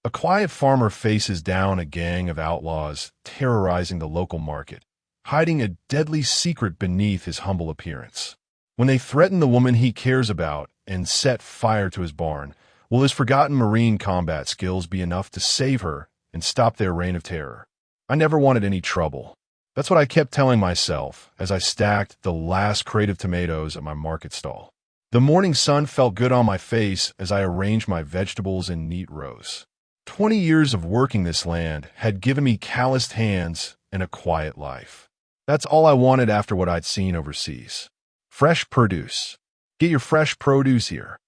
A quiet farmer faces down a gang of outlaws terrorizing the local market, hiding a deadly secret beneath his humble appearance. When they threaten the woman he cares about and set fire to his barn, will his forgotten Marine combat skills be enough to save her and stop their reign of terror? I never wanted any trouble. That's what I kept telling myself as I stacked the last crate of tomatoes at my market stall. The morning sun felt good on my face as I arranged my vegetables in neat rows. 20 years of working this land had given me calloused hands and a quiet life. That's all I wanted after what I'd seen overseas. Fresh produce. Get your fresh produce here.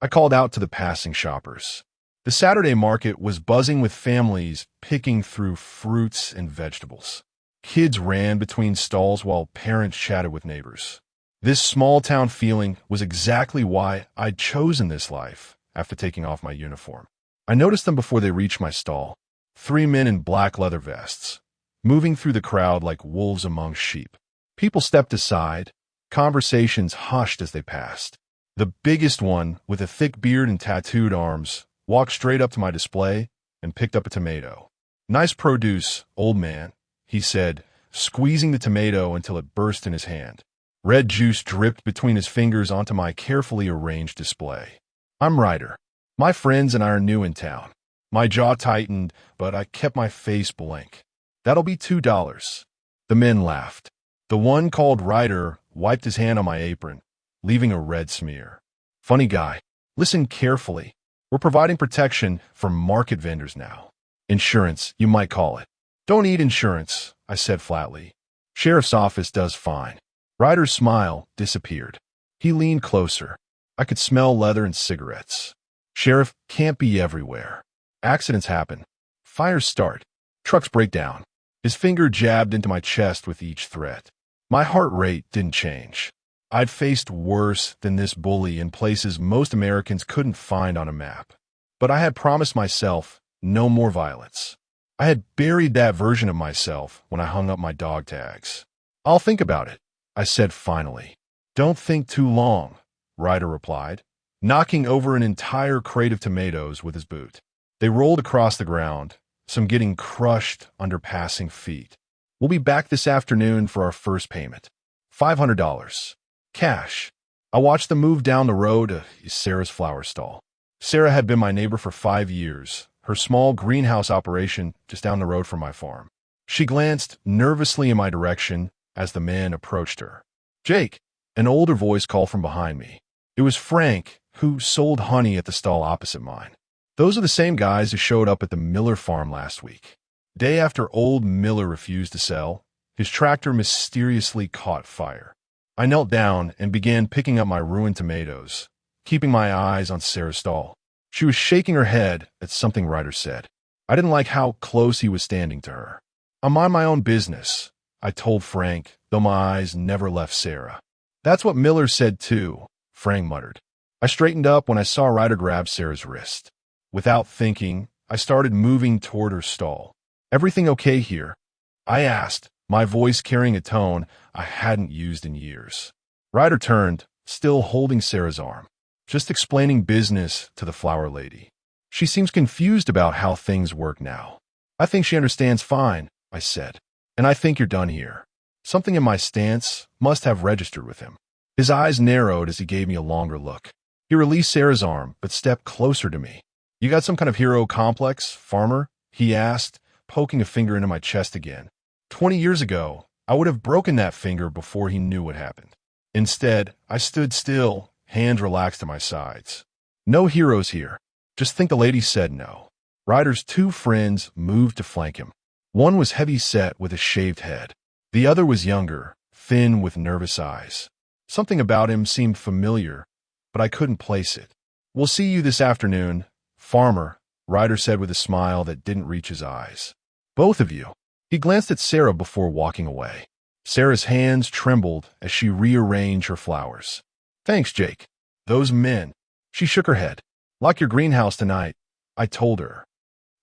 I called out to the passing shoppers. The Saturday market was buzzing with families picking through fruits and vegetables. Kids ran between stalls while parents chatted with neighbors. This small-town feeling was exactly why I'd chosen this life after taking off my uniform. I noticed them before they reached my stall. 3 men in black leather vests, moving through the crowd like wolves among sheep. People stepped aside, conversations hushed as they passed. The biggest one, with a thick beard and tattooed arms, walked straight up to my display and picked up a tomato. "Nice produce, old man," he said, squeezing the tomato until it burst in his hand. Red juice dripped between his fingers onto my carefully arranged display. "I'm Ryder. My friends and I are new in town." My jaw tightened, but I kept my face blank. "That'll be $2. The men laughed. The one called Ryder wiped his hand on my apron, leaving a red smear. "Funny guy. Listen carefully. We're providing protection for market vendors now. Insurance, you might call it." "Don't need insurance," I said flatly. "Sheriff's office does fine." Ryder's smile disappeared. He leaned closer. I could smell leather and cigarettes. "Sheriff can't be everywhere. Accidents happen. Fires start. Trucks break down." His finger jabbed into my chest with each threat. My heart rate didn't change. I'd faced worse than this bully in places most Americans couldn't find on a map. But I had promised myself no more violence. I had buried that version of myself when I hung up my dog tags. "I'll think about it," I said finally. "Don't think too long," Ryder replied, knocking over an entire crate of tomatoes with his boot. They rolled across the ground, some getting crushed under passing feet. "We'll be back this afternoon for our first payment. $500. Cash." I watched them move down the road to Sarah's flower stall. Sarah had been my neighbor for 5 years, her small greenhouse operation just down the road from my farm. She glanced nervously in my direction as the man approached her. "Jake," an older voice called from behind me. It was Frank, who sold honey at the stall opposite mine. Those are the same guys who showed up at the Miller farm last week. Day after old Miller refused to sell, his tractor mysteriously caught fire. I knelt down and began picking up my ruined tomatoes, keeping my eyes on Sarah's stall. She was shaking her head at something Ryder said. I didn't like how close he was standing to her. "I mind my own business," I told Frank, though my eyes never left Sarah. "That's what Miller said too," Frank muttered. I straightened up when I saw Ryder grab Sarah's wrist. Without thinking, I started moving toward her stall. "Everything okay here?" I asked, my voice carrying a tone I hadn't used in years. Ryder turned, still holding Sarah's arm. "Just explaining business to the flower lady. She seems confused about how things work now." "I think she understands fine," I said. "And I think you're done here." Something in my stance must have registered with him. His eyes narrowed as he gave me a longer look. He released Sarah's arm, but stepped closer to me. "You got some kind of hero complex, farmer?" he asked, poking a finger into my chest again. 20 years ago, I would have broken that finger before he knew what happened. Instead, I stood still, hands relaxed at my sides. "No heroes here. Just think the lady said no." Ryder's 2 friends moved to flank him. One was heavy-set with a shaved head. The other was younger, thin with nervous eyes. Something about him seemed familiar, but I couldn't place it. "We'll see you this afternoon, farmer," Ryder said with a smile that didn't reach his eyes. "Both of you." He glanced at Sarah before walking away. Sarah's hands trembled as she rearranged her flowers. "Thanks, Jake." "Those men." She shook her head. "Lock your greenhouse tonight," I told her.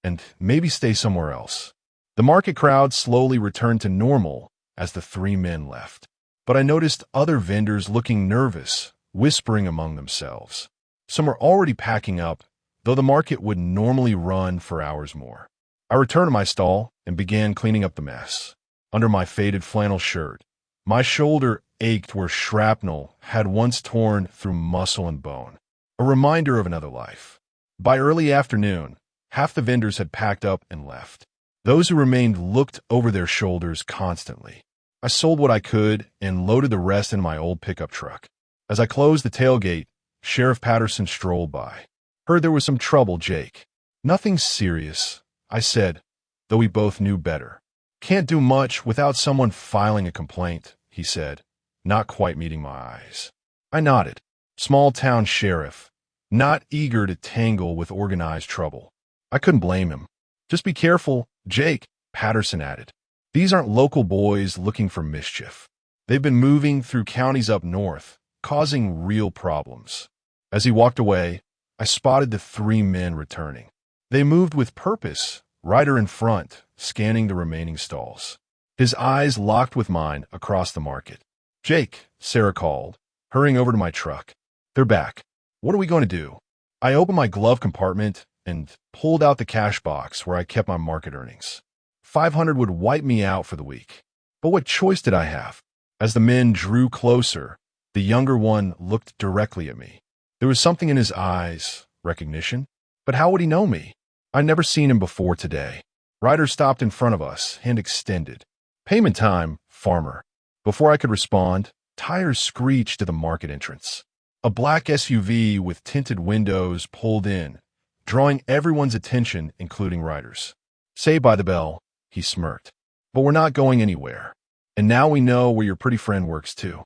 "And maybe stay somewhere else." The market crowd slowly returned to normal as the 3 men left. But I noticed other vendors looking nervous, whispering among themselves. Some were already packing up, though the market would normally run for hours more. I returned to my stall and began cleaning up the mess. Under my faded flannel shirt, my shoulder ached where shrapnel had once torn through muscle and bone, a reminder of another life. By early afternoon, half the vendors had packed up and left. Those who remained looked over their shoulders constantly. I sold what I could and loaded the rest in my old pickup truck. As I closed the tailgate, Sheriff Patterson strolled by. Heard there was some trouble, Jake. Nothing serious, I said, though we both knew better. Can't do much without someone filing a complaint, he said, not quite meeting my eyes. I nodded. Small-town sheriff, not eager to tangle with organized trouble. I couldn't blame him. Just be careful, Jake, Patterson added. These aren't local boys looking for mischief. They've been moving through counties up north, causing real problems. As he walked away, I spotted the 3 men returning. They moved with purpose, Ryder in front, scanning the remaining stalls. His eyes locked with mine across the market. Jake, Sarah called, hurrying over to my truck. They're back. What are we going to do? I opened my glove compartment and pulled out the cash box where I kept my market earnings. $500 would wipe me out for the week. But what choice did I have? As the men drew closer, the younger one looked directly at me. There was something in his eyes, recognition. But how would he know me? I'd never seen him before today. Ryder stopped in front of us, hand extended. Payment time, farmer. Before I could respond, tires screeched to the market entrance. A black SUV with tinted windows pulled in, drawing everyone's attention, including Ryder's. Saved by the bell, he smirked. But we're not going anywhere. And now we know where your pretty friend works too.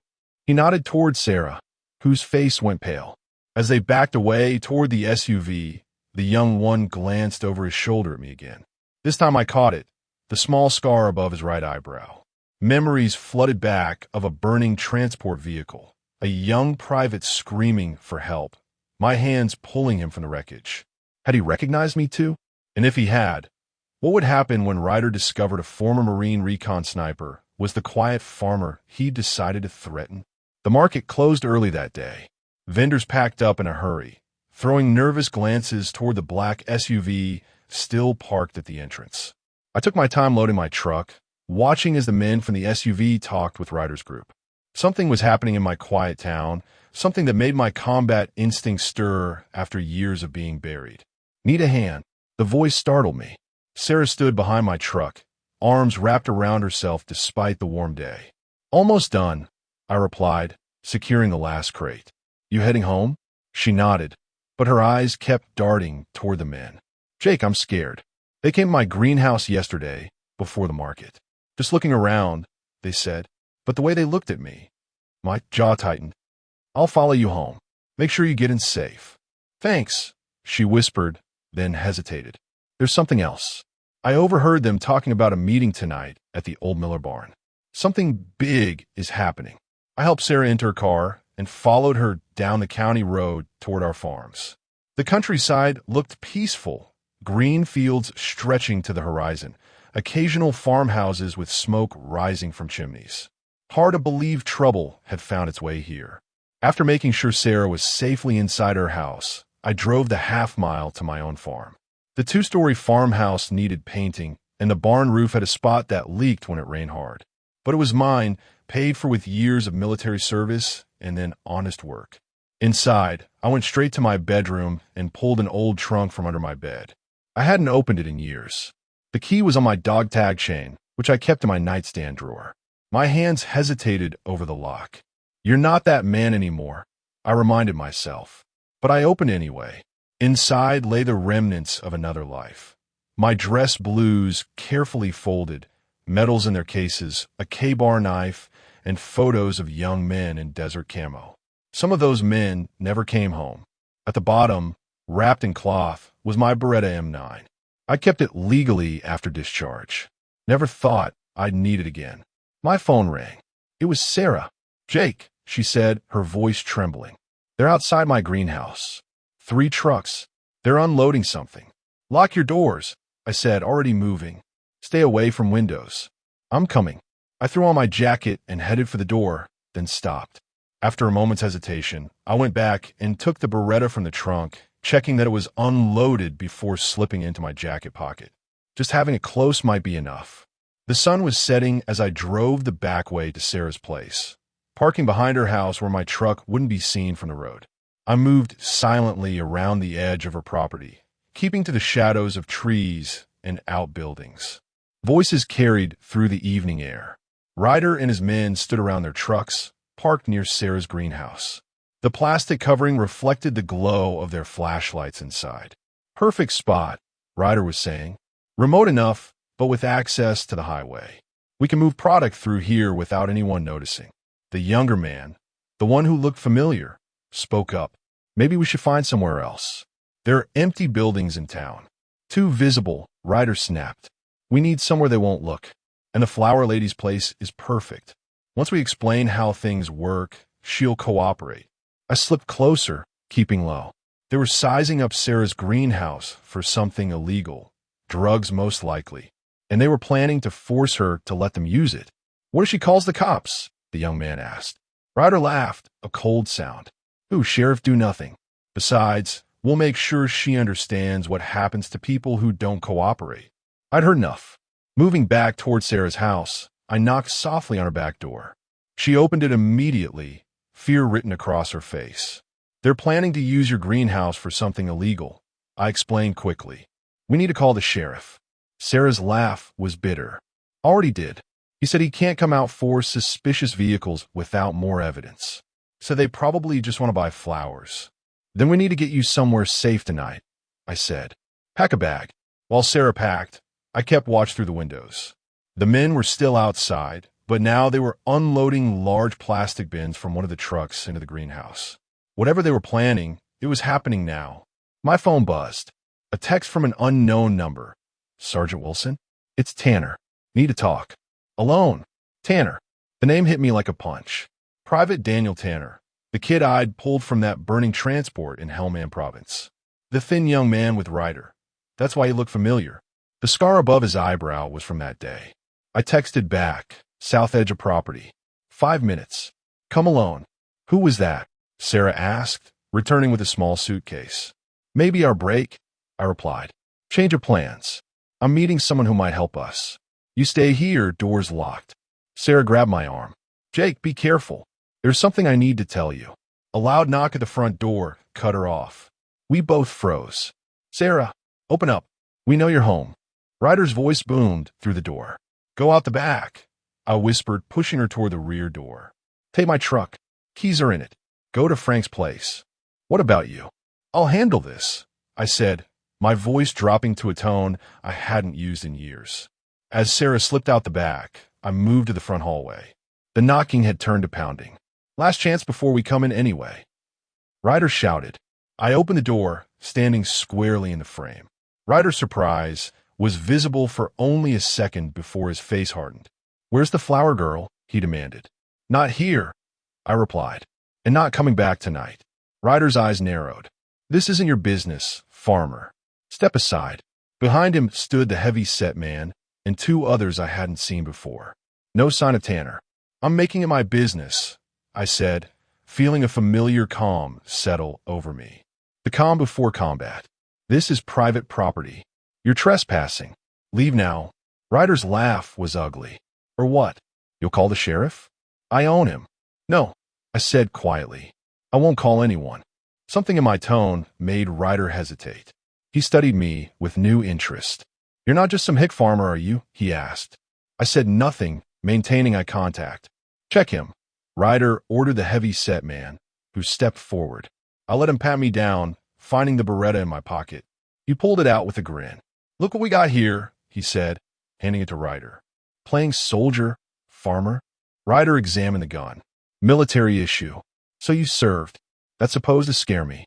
He nodded toward Sarah, whose face went pale. As they backed away toward the SUV, the young one glanced over his shoulder at me again. This time I caught it, the small scar above his right eyebrow. Memories flooded back of a burning transport vehicle, a young private screaming for help, my hands pulling him from the wreckage. Had he recognized me too? And if he had, what would happen when Ryder discovered a former Marine recon sniper was the quiet farmer he decided to threaten? The market closed early that day. Vendors packed up in a hurry, throwing nervous glances toward the black SUV still parked at the entrance. I took my time loading my truck, watching as the men from the SUV talked with Ryder's group. Something was happening in my quiet town, something that made my combat instinct stir after years of being buried. Need a hand. The voice startled me. Sarah stood behind my truck, arms wrapped around herself despite the warm day. Almost done, I replied, securing the last crate. You heading home? She nodded, but her eyes kept darting toward the men. Jake, I'm scared. They came to my greenhouse yesterday, before the market. Just looking around, they said, but the way they looked at me, my jaw tightened. I'll follow you home. Make sure you get in safe. Thanks, she whispered, then hesitated. There's something else. I overheard them talking about a meeting tonight at the old Miller barn. Something big is happening. I helped Sarah into her car and followed her down the county road toward our farms. The countryside looked peaceful, green fields stretching to the horizon, occasional farmhouses with smoke rising from chimneys. Hard to believe trouble had found its way here. After making sure Sarah was safely inside her house, I drove the half-mile to my own farm. The 2-story farmhouse needed painting, and the barn roof had a spot that leaked when it rained hard. But it was mine, paid for with years of military service and then honest work. Inside, I went straight to my bedroom and pulled an old trunk from under my bed. I hadn't opened it in years. The key was on my dog tag chain, which I kept in my nightstand drawer. My hands hesitated over the lock. You're not that man anymore, I reminded myself. But I opened anyway. Inside lay the remnants of another life. My dress blues carefully folded, medals in their cases, a K-bar knife, and photos of young men in desert camo. Some of those men never came home. At the bottom, wrapped in cloth, was my Beretta M9. I kept it legally after discharge. Never thought I'd need it again. My phone rang. It was Sarah. Jake, she said, her voice trembling. They're outside my greenhouse. 3 trucks. They're unloading something. Lock your doors, I said, already moving. Stay away from windows. I'm coming. I threw on my jacket and headed for the door, then stopped. After a moment's hesitation, I went back and took the Beretta from the trunk checking that it was unloaded before slipping into my jacket pocket. Just having it close might be enough. The sun was setting as I drove the back way to Sarah's place, parking behind her house where my truck wouldn't be seen from the road. I moved silently around the edge of her property, keeping to the shadows of trees and outbuildings. Voices carried through the evening air. Ryder and his men stood around their trucks, parked near Sarah's greenhouse. The plastic covering reflected the glow of their flashlights inside. Perfect spot, Ryder was saying. Remote enough, but with access to the highway. We can move product through here without anyone noticing. The younger man, the one who looked familiar, spoke up. Maybe we should find somewhere else. There are empty buildings in town. Too visible, Ryder snapped. We need somewhere they won't look. And the flower lady's place is perfect. Once we explain how things work, she'll cooperate. I slipped closer, keeping low. They were sizing up Sarah's greenhouse for something illegal, drugs most likely, and they were planning to force her to let them use it. What if she calls the cops? The young man asked. Ryder laughed, a cold sound. Ooh, sheriff, do nothing. Besides, we'll make sure she understands what happens to people who don't cooperate. I'd heard enough. Moving back toward Sarah's house, I knocked softly on her back door. She opened it immediately, fear written across her face. They're planning to use your greenhouse for something illegal, I explained quickly. We need to call the sheriff. Sarah's laugh was bitter. Already did. He said he can't come out for suspicious vehicles without more evidence. So they probably just want to buy flowers. Then we need to get you somewhere safe tonight, I said. Pack a bag. While Sarah packed, I kept watch through the windows. The men were still outside, but now they were unloading large plastic bins from one of the trucks into the greenhouse. Whatever they were planning, it was happening now. My phone buzzed. A text from an unknown number. Sergeant Wilson? It's Tanner. Need to talk. Alone. Tanner. The name hit me like a punch. Private Daniel Tanner, the kid I'd pulled from that burning transport in Hellman Province. The thin young man with Ryder. That's why he looked familiar. The scar above his eyebrow was from that day. I texted back, south edge of property. 5 minutes. Come alone. Who was that? Sarah asked, returning with a small suitcase. Maybe our break, I replied. Change of plans. I'm meeting someone who might help us. You stay here, doors locked. Sarah grabbed my arm. Jake, be careful. There's something I need to tell you. A loud knock at the front door cut her off. We both froze. Sarah, open up. We know you're home. Ryder's voice boomed through the door. Go out the back, I whispered, pushing her toward the rear door. Take my truck. Keys are in it. Go to Frank's place. What about you? I'll handle this, I said, my voice dropping to a tone I hadn't used in years. As Sarah slipped out the back, I moved to the front hallway. The knocking had turned to pounding. Last chance before we come in anyway. Ryder shouted. I opened the door, standing squarely in the frame. Ryder's surprise was visible for only a second before his face hardened. Where's the flower girl? He demanded. Not here, I replied, and not coming back tonight. Ryder's eyes narrowed. This isn't your business, farmer. Step aside. Behind him stood the heavy-set man and 2 others I hadn't seen before. No sign of Tanner. I'm making it my business, I said, feeling a familiar calm settle over me. The calm before combat. This is private property. You're trespassing. Leave now. Ryder's laugh was ugly. Or what? You'll call the sheriff? I own him. No, I said quietly. I won't call anyone. Something in my tone made Ryder hesitate. He studied me with new interest. You're not just some hick farmer, are you? He asked. I said nothing, maintaining eye contact. Check him. Ryder ordered the heavy-set man, who stepped forward. I let him pat me down, finding the Beretta in my pocket. He pulled it out with a grin. Look what we got here, he said, handing it to Ryder. Playing soldier, farmer? Ryder examined the gun. Military issue. So you served. That's supposed to scare me.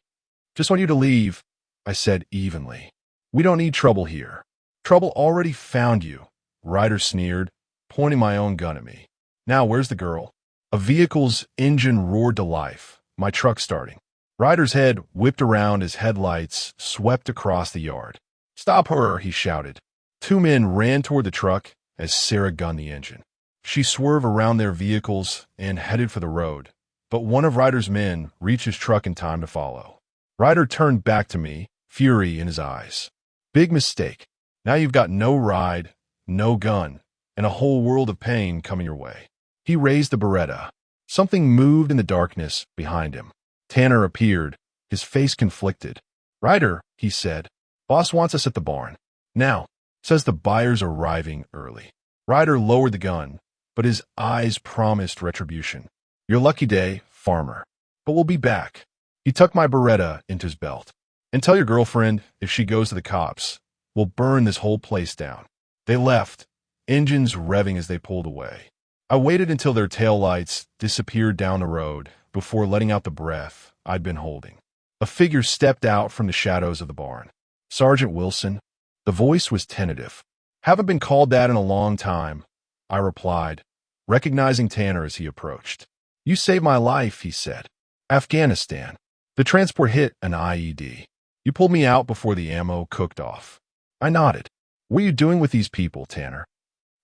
Just want you to leave, I said evenly. We don't need trouble here. Trouble already found you, Ryder sneered, pointing my own gun at me. Now where's the girl? A vehicle's engine roared to life, my truck starting. Ryder's head whipped around as headlights swept across the yard. Stop her, he shouted. 2 men ran toward the truck as Sarah gunned the engine. She swerved around their vehicles and headed for the road, but one of Ryder's men reached his truck in time to follow. Ryder turned back to me, fury in his eyes. Big mistake. Now you've got no ride, no gun, and a whole world of pain coming your way. He raised the Beretta. Something moved in the darkness behind him. Tanner appeared, his face conflicted. Ryder, he said, boss wants us at the barn. Now, says the buyer's arriving early. Ryder lowered the gun, but his eyes promised retribution. Your lucky day, farmer. But we'll be back. He tucked my Beretta into his belt. And tell your girlfriend, if she goes to the cops, we'll burn this whole place down. They left, engines revving as they pulled away. I waited until their taillights disappeared down the road before letting out the breath I'd been holding. A figure stepped out from the shadows of the barn. Sergeant Wilson. The voice was tentative. Haven't been called that in a long time, I replied, recognizing Tanner as he approached. You saved my life, he said. Afghanistan. The transport hit an IED. You pulled me out before the ammo cooked off. I nodded. What are you doing with these people, Tanner?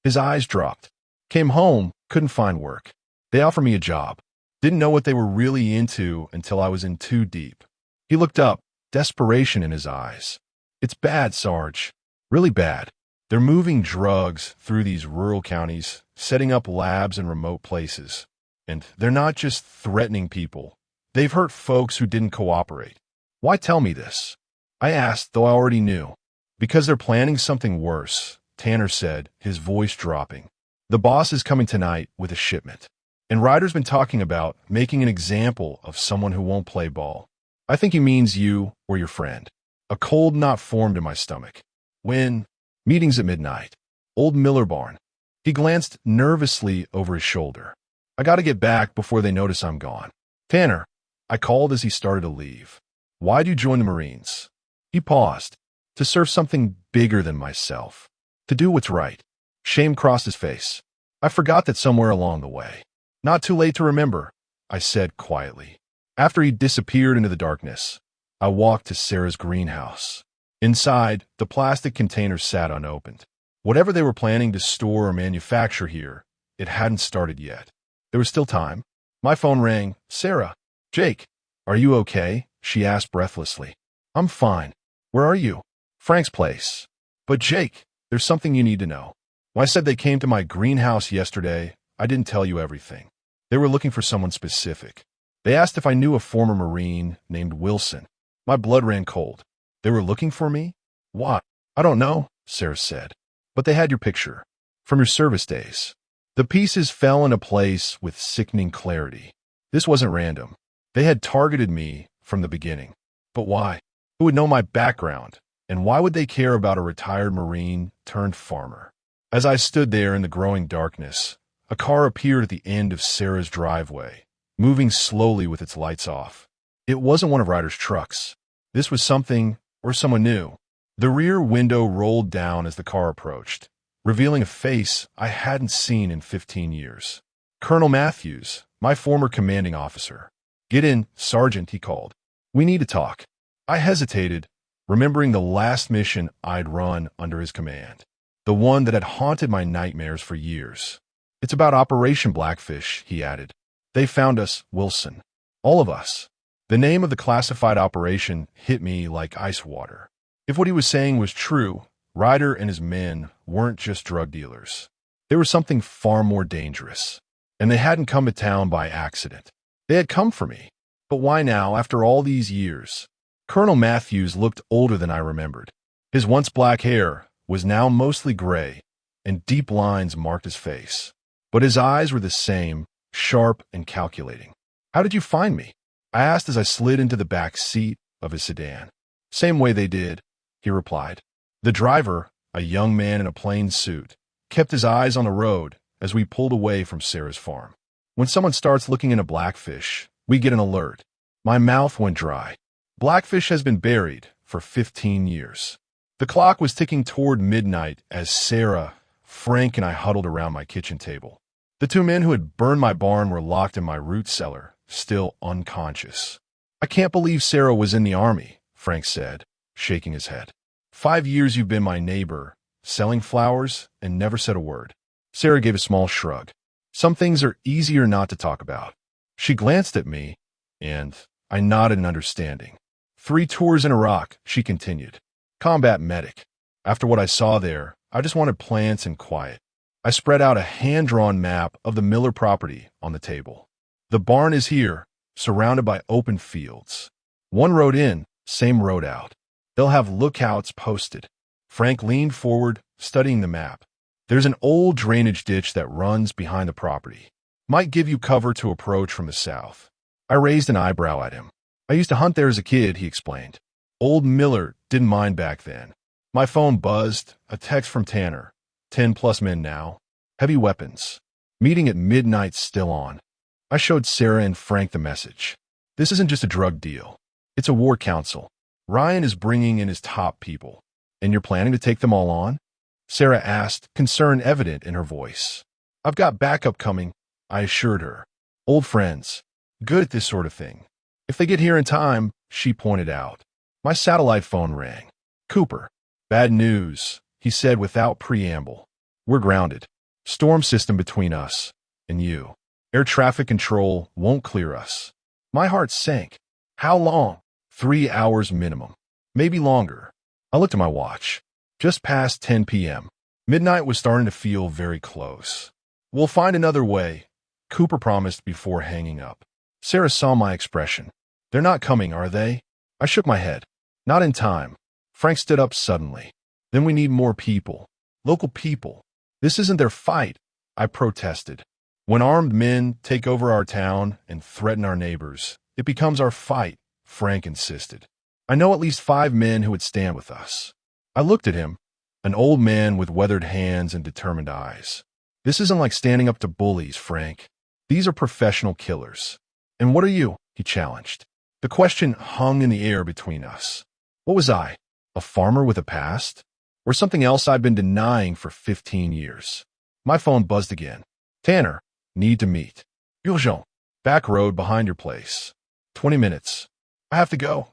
His eyes dropped. Came home, couldn't find work. They offered me a job. Didn't know what they were really into until I was in too deep. He looked up, desperation in his eyes. It's bad, Sarge. Really bad. They're moving drugs through these rural counties, setting up labs in remote places. And they're not just threatening people. They've hurt folks who didn't cooperate. Why tell me this? I asked, though I already knew. Because they're planning something worse, Tanner said, his voice dropping. The boss is coming tonight with a shipment. And Ryder's been talking about making an example of someone who won't play ball. I think he means you or your friend. A cold knot formed in my stomach. When? Meetings at midnight. Old Miller barn. He glanced nervously over his shoulder. I gotta get back before they notice I'm gone. Tanner, I called as he started to leave. Why'd you join the Marines? He paused. To serve something bigger than myself. To do what's right. Shame crossed his face. I forgot that somewhere along the way. Not too late to remember, I said quietly. After he disappeared into the darkness, I walked to Sarah's greenhouse. Inside, the plastic containers sat unopened. Whatever they were planning to store or manufacture here, it hadn't started yet. There was still time. My phone rang. Sarah. Jake. Are you okay? She asked breathlessly. I'm fine. Where are you? Frank's place. But Jake, there's something you need to know. When I said they came to my greenhouse yesterday, I didn't tell you everything. They were looking for someone specific. They asked if I knew a former Marine named Wilson. My blood ran cold. They were looking for me? Why? I don't know, Sarah said. But they had your picture. From your service days. The pieces fell into place with sickening clarity. This wasn't random. They had targeted me from the beginning. But why? Who would know my background? And why would they care about a retired Marine turned farmer? As I stood there in the growing darkness, a car appeared at the end of Sarah's driveway, moving slowly with its lights off. It wasn't one of Ryder's trucks. This was something or someone new. The rear window rolled down as the car approached, revealing a face I hadn't seen in 15 years. Colonel Matthews, my former commanding officer. Get in, Sergeant, he called. We need to talk. I hesitated, remembering the last mission I'd run under his command, the one that had haunted my nightmares for years. It's about Operation Blackfish, he added. They found us, Wilson. All of us. The name of the classified operation hit me like ice water. If what he was saying was true, Ryder and his men weren't just drug dealers. They were something far more dangerous. And they hadn't come to town by accident. They had come for me. But why now, after all these years? Colonel Matthews looked older than I remembered. His once black hair was now mostly gray, and deep lines marked his face. But his eyes were the same, sharp and calculating. How did you find me? I asked as I slid into the back seat of his sedan. Same way they did, he replied. The driver, a young man in a plain suit, kept his eyes on the road as we pulled away from Sarah's farm. When someone starts looking into Blackfish, we get an alert. My mouth went dry. Blackfish has been buried for 15 years. The clock was ticking toward midnight as Sarah, Frank, and I huddled around my kitchen table. The two men who had burned my barn were locked in my root cellar, still unconscious. I can't believe Sarah was in the army, Frank said, shaking his head. 5 years you've been my neighbor, selling flowers, and never said a word. Sarah gave a small shrug. Some things are easier not to talk about. She glanced at me, and I nodded in understanding. 3 tours in Iraq, she continued. Combat medic. After what I saw there, I just wanted plants and quiet. I spread out a hand-drawn map of the Miller property on the table. The barn is here, surrounded by open fields. 1 road in, same road out. They'll have lookouts posted. Frank leaned forward, studying the map. There's an old drainage ditch that runs behind the property. Might give you cover to approach from the south. I raised an eyebrow at him. I used to hunt there as a kid, he explained. Old Miller didn't mind back then. My phone buzzed, a text from Tanner. 10+ men now. Heavy weapons. Meeting at midnight still on. I showed Sarah and Frank the message. This isn't just a drug deal. It's a war council. Ryan is bringing in his top people. And you're planning to take them all on? Sarah asked, concern evident in her voice. I've got backup coming, I assured her. Old friends. Good at this sort of thing. If they get here in time, she pointed out. My satellite phone rang. Cooper. Bad news, he said without preamble. We're grounded. Storm system between us and you. Air traffic control won't clear us. My heart sank. How long? 3 hours minimum. Maybe longer. I looked at my watch. Just past 10 p.m. Midnight was starting to feel very close. We'll find another way, Cooper promised before hanging up. Sarah saw my expression. They're not coming, are they? I shook my head. Not in time. Frank stood up suddenly. Then we need more people. Local people. This isn't their fight, I protested. When armed men take over our town and threaten our neighbors, it becomes our fight, Frank insisted. I know at least 5 men who would stand with us. I looked at him, an old man with weathered hands and determined eyes. This isn't like standing up to bullies, Frank. These are professional killers. And what are you? He challenged. The question hung in the air between us. What was I? A farmer with a past? Or something else I'd been denying for 15 years? My phone buzzed again. Tanner, need to meet. Urgent. Back road behind your place. 20 minutes. I have to go,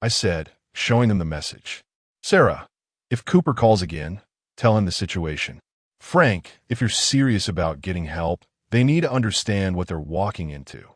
I said, showing them the message. Sarah, if Cooper calls again, tell him the situation. Frank, if you're serious about getting help, they need to understand what they're walking into.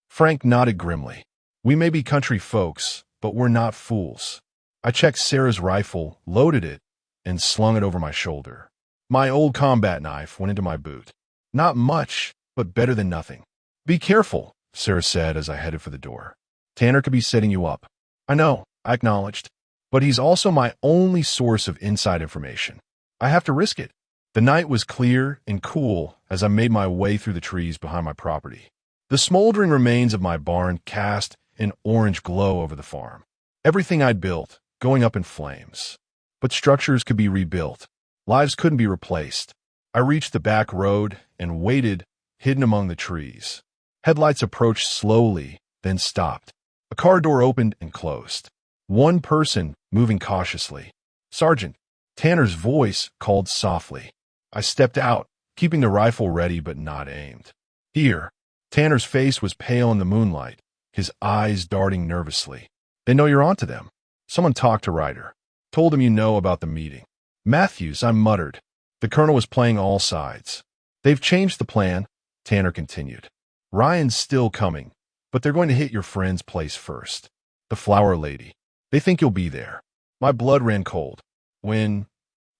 Frank nodded grimly. We may be country folks, but we're not fools. I checked Sarah's rifle, loaded it, and slung it over my shoulder. My old combat knife went into my boot. Not much, but better than nothing. Be careful, Sarah said as I headed for the door. Tanner could be setting you up. I know, I acknowledged. But he's also my only source of inside information. I have to risk it. The night was clear and cool as I made my way through the trees behind my property. The smoldering remains of my barn cast an orange glow over the farm. Everything I'd built, going up in flames. But structures could be rebuilt. Lives couldn't be replaced. I reached the back road and waited, hidden among the trees. Headlights approached slowly, then stopped. A car door opened and closed. One person moving cautiously. Sergeant. Tanner's voice called softly. I stepped out, keeping the rifle ready but not aimed. Here. Tanner's face was pale in the moonlight, his eyes darting nervously. They know you're onto them. Someone talked to Ryder. Told him you know about the meeting. Matthews, I muttered. The colonel was playing all sides. They've changed the plan, Tanner continued. Ryan's still coming, but they're going to hit your friend's place first. The flower lady. They think you'll be there. My blood ran cold. When?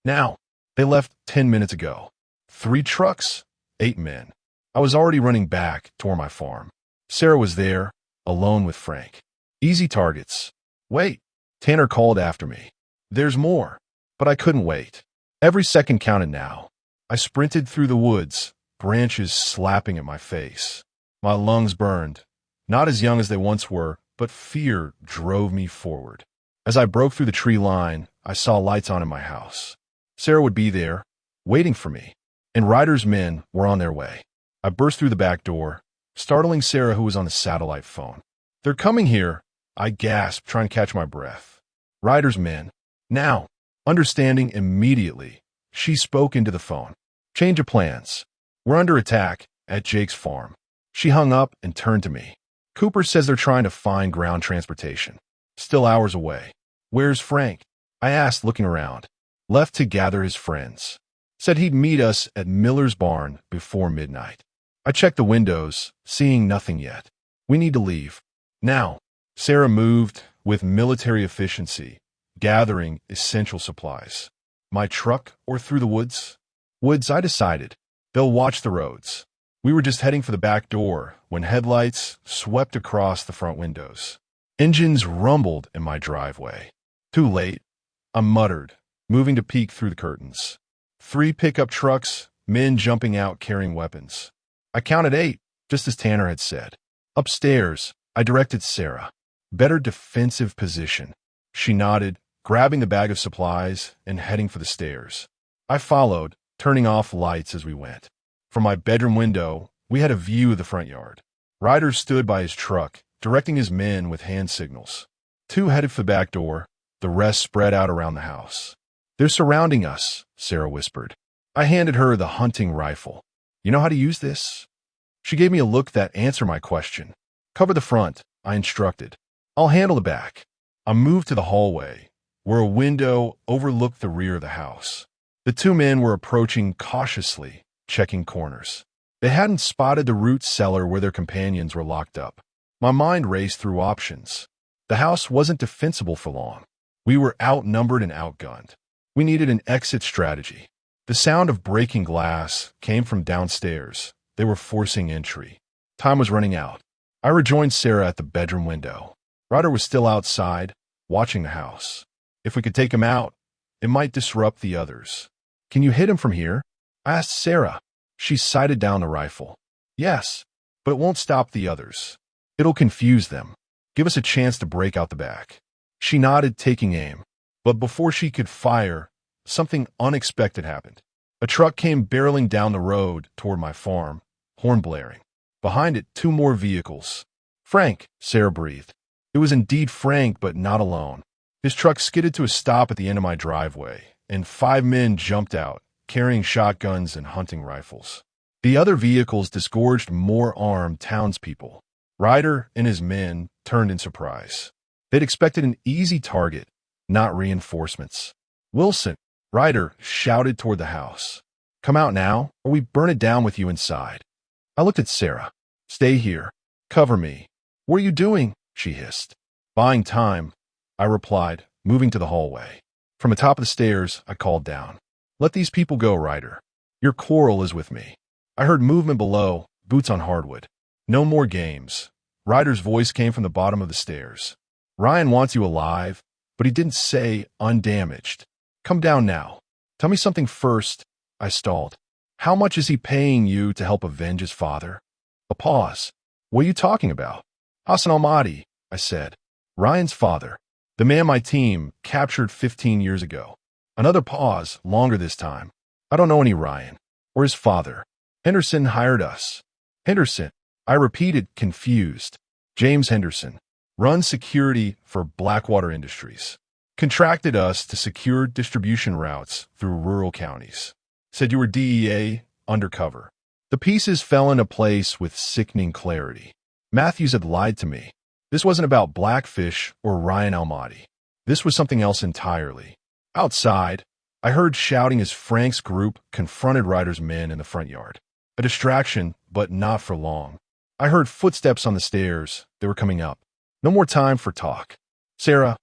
Now. They left 10 minutes ago. 3 trucks, 8 men. I was already running back toward my farm. Sarah was there, alone with Frank. Easy targets. Wait. Tanner called after me. There's more. But I couldn't wait. Every second counted now. I sprinted through the woods, branches slapping at my face. My lungs burned. Not as young as they once were, but fear drove me forward. As I broke through the tree line, I saw lights on in my house. Sarah would be there, waiting for me, and Ryder's men were on their way. I burst through the back door, startling Sarah, who was on the satellite phone. They're coming here, I gasped, trying to catch my breath. Ryder's men. Now. Understanding immediately, she spoke into the phone. Change of plans. We're under attack at Jake's farm. She hung up and turned to me. Cooper says they're trying to find ground transportation. Still hours away. Where's Frank? I asked, looking around. Left to gather his friends. Said he'd meet us at Miller's barn before midnight. I checked the windows, seeing nothing yet. We need to leave. Now. Sarah moved, with military efficiency, gathering essential supplies. My truck or through the woods? Woods, I decided. They'll watch the roads. We were just heading for the back door when headlights swept across the front windows. Engines rumbled in my driveway. Too late, I muttered, moving to peek through the curtains. 3 pickup trucks, men jumping out carrying weapons. I counted 8, just as Tanner had said. Upstairs, I directed Sarah. Better defensive position. She nodded, grabbing the bag of supplies and heading for the stairs. I followed, turning off lights as we went. From my bedroom window, we had a view of the front yard. Ryder stood by his truck, directing his men with hand signals. 2 headed for the back door, the rest spread out around the house. They're surrounding us, Sarah whispered. I handed her the hunting rifle. You know how to use this? She gave me a look that answered my question. Cover the front, I instructed. I'll handle the back. I moved to the hallway, where a window overlooked the rear of the house. The 2 men were approaching cautiously, checking corners. They hadn't spotted the root cellar where their companions were locked up. My mind raced through options. The house wasn't defensible for long. We were outnumbered and outgunned. We needed an exit strategy. The sound of breaking glass came from downstairs. They were forcing entry. Time was running out. I rejoined Sarah at the bedroom window. Ryder was still outside, watching the house. If we could take him out, it might disrupt the others. Can you hit him from here? I asked Sarah. She sighted down the rifle. Yes, but it won't stop the others. It'll confuse them. Give us a chance to break out the back. She nodded, taking aim. But before she could fire, something unexpected happened. A truck came barreling down the road toward my farm, horn blaring. Behind it, 2 more vehicles. Frank, Sarah breathed. It was indeed Frank, but not alone. His truck skidded to a stop at the end of my driveway, and 5 men jumped out, carrying shotguns and hunting rifles. The other vehicles disgorged more armed townspeople. Ryder and his men turned in surprise. They'd expected an easy target, not reinforcements. Wilson, Ryder shouted toward the house. Come out now, or we burn it down with you inside. I looked at Sarah. Stay here. Cover me. What are you doing? She hissed. Buying time, I replied, moving to the hallway. From the top of the stairs, I called down. Let these people go, Ryder. Your quarrel is with me. I heard movement below, boots on hardwood. No more games. Ryder's voice came from the bottom of the stairs. Ryan wants you alive, but he didn't say undamaged. Come down now. Tell me something first. I stalled. How much is he paying you to help avenge his father? A pause. What are you talking about? Hassan al-Mahdi, I said. Ryan's father. The man my team captured 15 years ago. Another pause, longer this time. I don't know any Ryan. Or his father. Henderson hired us. Henderson, I repeated, confused. James Henderson. Runs security for Blackwater Industries. Contracted us to secure distribution routes through rural counties. Said you were DEA, undercover. The pieces fell into place with sickening clarity. Matthews had lied to me. This wasn't about Blackfish or Ryan al-Mahdi. This was something else entirely. Outside, I heard shouting as Frank's group confronted Ryder's men in the front yard. A distraction, but not for long. I heard footsteps on the stairs. They were coming up. No more time for talk. Sarah,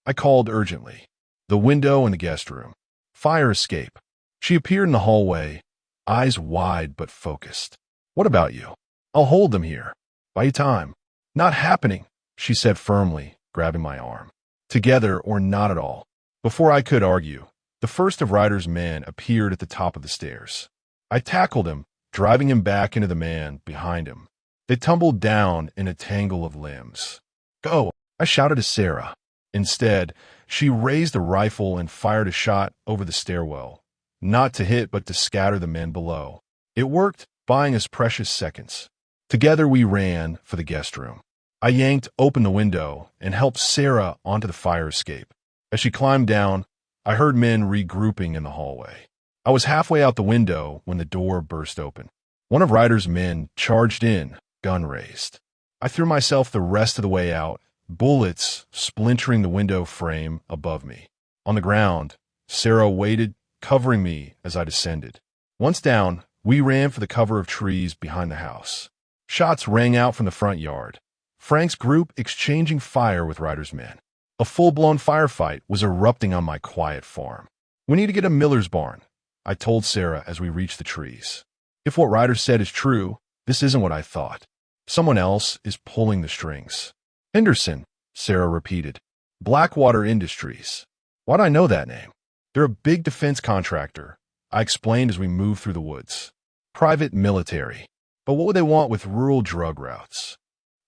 I called urgently. The window in the guest room. Fire escape. She appeared in the hallway, eyes wide but focused. What about you? I'll hold them here. Buy you time. Not happening, she said firmly, grabbing my arm. Together or not at all. Before I could argue, the first of Ryder's men appeared at the top of the stairs. I tackled him, driving him back into the man behind him. They tumbled down in a tangle of limbs. Go, I shouted to Sarah. Instead, she raised a rifle and fired a shot over the stairwell, not to hit but to scatter the men below. It worked, buying us precious seconds. Together we ran for the guest room. I yanked open the window and helped Sarah onto the fire escape. As she climbed down, I heard men regrouping in the hallway. I was halfway out the window when the door burst open. One of Ryder's men charged in, gun raised. I threw myself the rest of the way out, bullets splintering the window frame above me. On the ground, Sarah waited, covering me as I descended. Once down, we ran for the cover of trees behind the house. Shots rang out from the front yard. Frank's group exchanging fire with Ryder's men. A full-blown firefight was erupting on my quiet farm. We need to get a miller's barn, I told Sarah as we reached the trees. If what Ryder said is true, this isn't what I thought. Someone else is pulling the strings. Henderson, Sarah repeated. Blackwater Industries. Why'd I know that name? They're a big defense contractor, I explained as we moved through the woods. Private military. But what would they want with rural drug routes?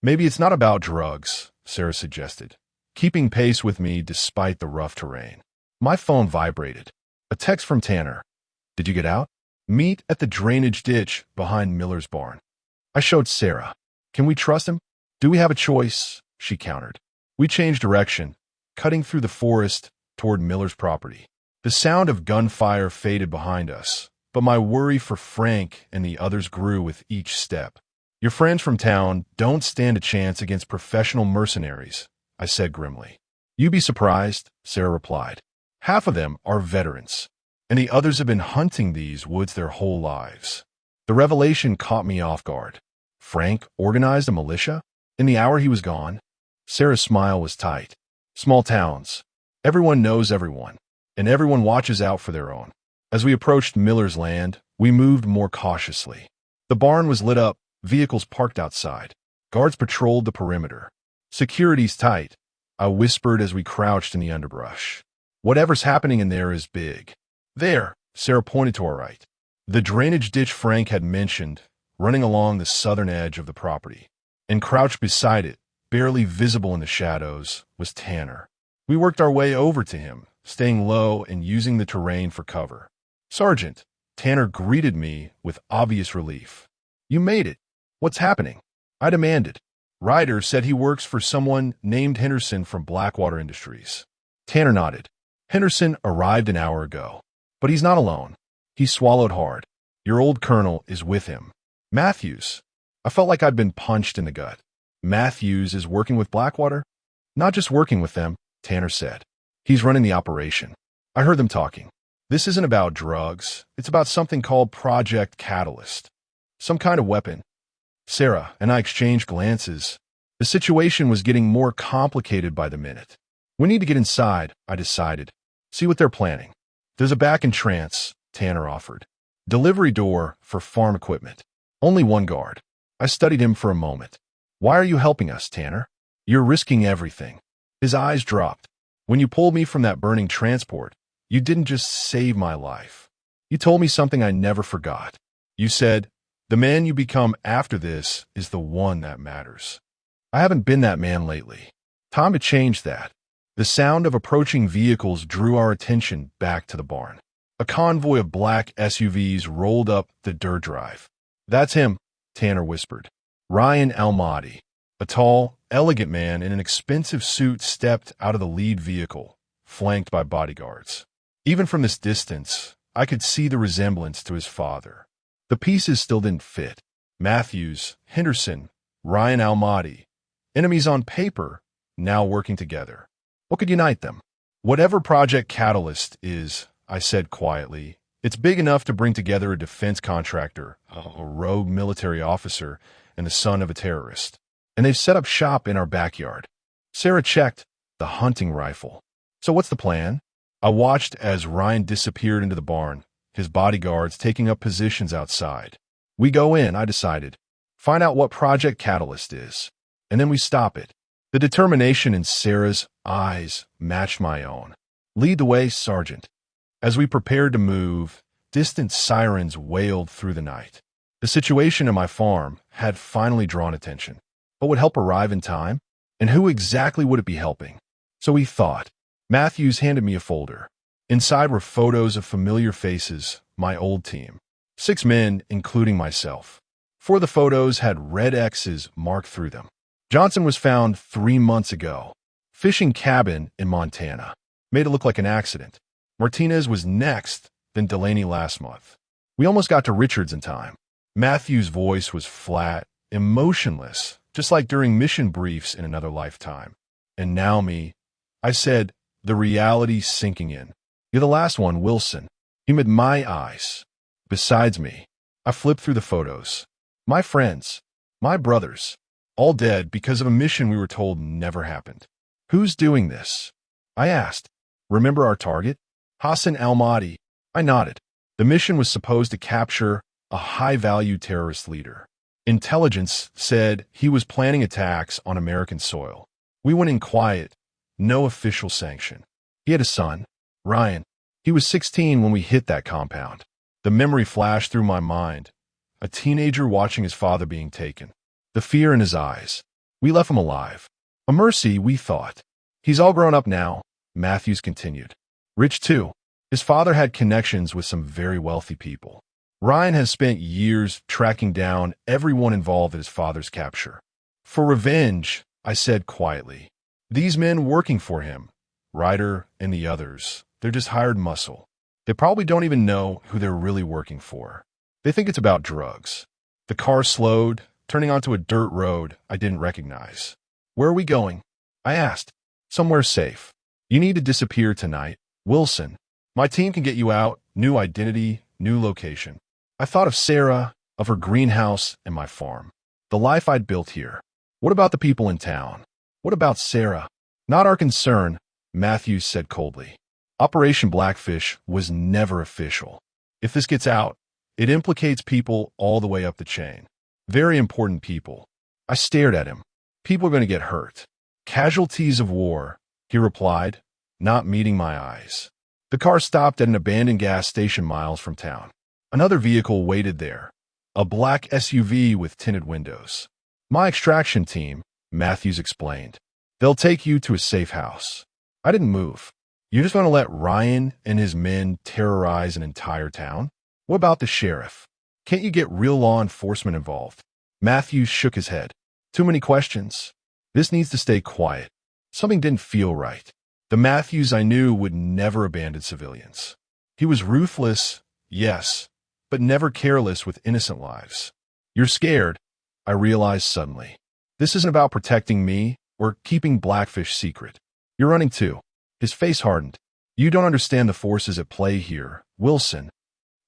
Maybe it's not about drugs, Sarah suggested, keeping pace with me despite the rough terrain. My phone vibrated. A text from Tanner. Did you get out? Meet at the drainage ditch behind Miller's barn. I showed Sarah. Can we trust him? Do we have a choice? She countered. We changed direction, cutting through the forest toward Miller's property. The sound of gunfire faded behind us, but my worry for Frank and the others grew with each step. Your friends from town don't stand a chance against professional mercenaries, I said grimly. You'd be surprised, Sarah replied. Half of them are veterans, and the others have been hunting these woods their whole lives. The revelation caught me off guard. Frank organized a militia? In the hour he was gone? Sarah's smile was tight. Small towns. Everyone knows everyone, and everyone watches out for their own. As we approached Miller's land, we moved more cautiously. The barn was lit up, vehicles parked outside. Guards patrolled the perimeter. Security's tight, I whispered as we crouched in the underbrush. Whatever's happening in there is big. There, Sarah pointed to our right. The drainage ditch Frank had mentioned, running along the southern edge of the property. And crouched beside it, barely visible in the shadows, was Tanner. We worked our way over to him, staying low and using the terrain for cover. Sergeant, Tanner greeted me with obvious relief. You made it. What's happening? I demanded. Ryder said he works for someone named Henderson from Blackwater Industries. Tanner nodded. Henderson arrived an hour ago. But he's not alone. He swallowed hard. Your old colonel is with him. Matthews. I felt like I'd been punched in the gut. Matthews is working with Blackwater? Not just working with them, Tanner said. He's running the operation. I heard them talking. This isn't about drugs. It's about something called Project Catalyst. Some kind of weapon. Sarah and I exchanged glances. The situation was getting more complicated by the minute. We need to get inside, I decided. See what they're planning. There's a back entrance, Tanner offered. Delivery door for farm equipment. Only one guard. I studied him for a moment. Why are you helping us, Tanner? You're risking everything. His eyes dropped. When you pulled me from that burning transport, you didn't just save my life. You told me something I never forgot. You said, the man you become after this is the one that matters. I haven't been that man lately. Time to change that. The sound of approaching vehicles drew our attention back to the barn. A convoy of black SUVs rolled up the dirt drive. That's him, Tanner whispered. Ryan Almaty. A tall, elegant man in an expensive suit stepped out of the lead vehicle, flanked by bodyguards. Even from this distance, I could see the resemblance to his father. The pieces still didn't fit. Matthews, Henderson, Ryan Almaty. Enemies on paper, now working together. What could unite them? Whatever Project Catalyst is, I said quietly, it's big enough to bring together a defense contractor, a rogue military officer, and the son of a terrorist. And they've set up shop in our backyard. Sarah checked the hunting rifle. So what's the plan? I watched as Ryan disappeared into the barn, his bodyguards taking up positions outside. We go in, I decided. Find out what Project Catalyst is. And then we stop it. The determination in Sarah's eyes matched my own. Lead the way, Sergeant. As we prepared to move, distant sirens wailed through the night. The situation in my farm had finally drawn attention. But would help arrive in time? And who exactly would it be helping? So we thought. Matthews handed me a folder. Inside were photos of familiar faces, my old team. 6 men, including myself. 4 of the photos had red X's marked through them. Johnson was found 3 months ago. Fishing cabin in Montana. Made it look like an accident. Martinez was next, then Delaney last month. We almost got to Richards in time. Matthew's voice was flat, emotionless, just like during mission briefs in another lifetime. And now me. I said, the reality sinking in. You're the last one, Wilson. He met my eyes. Besides me. I flipped through the photos. My friends. My brothers. All dead because of a mission we were told never happened. Who's doing this? I asked. Remember our target? Hassan al-Mahdi. I nodded. The mission was supposed to capture a high-value terrorist leader. Intelligence said he was planning attacks on American soil. We went in quiet, no official sanction. He had a son, Ryan. He was 16 when we hit that compound. The memory flashed through my mind. A teenager watching his father being taken. The fear in his eyes. We left him alive. A mercy, we thought. He's all grown up now, Matthews continued. Rich too. His father had connections with some very wealthy people. Ryan has spent years tracking down everyone involved in his father's capture. For revenge, I said quietly. These men working for him, Ryder and the others, they're just hired muscle. They probably don't even know who they're really working for. They think it's about drugs. The car slowed, turning onto a dirt road I didn't recognize. Where are we going? I asked. Somewhere safe. You need to disappear tonight. Wilson. My team can get you out. New identity, new location. I thought of Sarah, of her greenhouse, and my farm. The life I'd built here. What about the people in town? What about Sarah? Not our concern, Matthews said coldly. Operation Blackfish was never official. If this gets out, it implicates people all the way up the chain. Very important people. I stared at him. People are going to get hurt. Casualties of war, he replied, not meeting my eyes. The car stopped at an abandoned gas station miles from town. Another vehicle waited there, a black SUV with tinted windows. My extraction team, Matthews explained. They'll take you to a safe house. I didn't move. You just want to let Ryan and his men terrorize an entire town? What about the sheriff? Can't you get real law enforcement involved? Matthews shook his head. Too many questions. This needs to stay quiet. Something didn't feel right. The Matthews I knew would never abandon civilians. He was ruthless, yes, but never careless with innocent lives. You're scared, I realized suddenly. This isn't about protecting me or keeping Blackfish secret. You're running too. His face hardened. You don't understand the forces at play here, Wilson.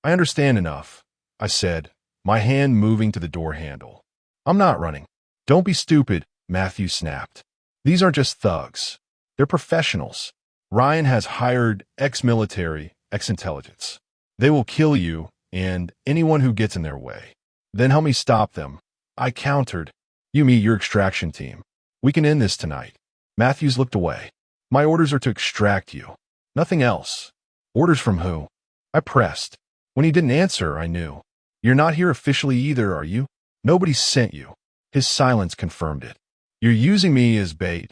I understand enough, I said, my hand moving to the door handle. I'm not running. Don't be stupid, Matthews snapped. These aren't just thugs. They're professionals. Ryan has hired ex-military, ex-intelligence. They will kill you and anyone who gets in their way. Then help me stop them. I countered. You meet your extraction team. We can end this tonight. Matthews looked away. My orders are to extract you. Nothing else. Orders from who? I pressed. When he didn't answer, I knew. You're not here officially either, are you? Nobody sent you. His silence confirmed it. You're using me as bait.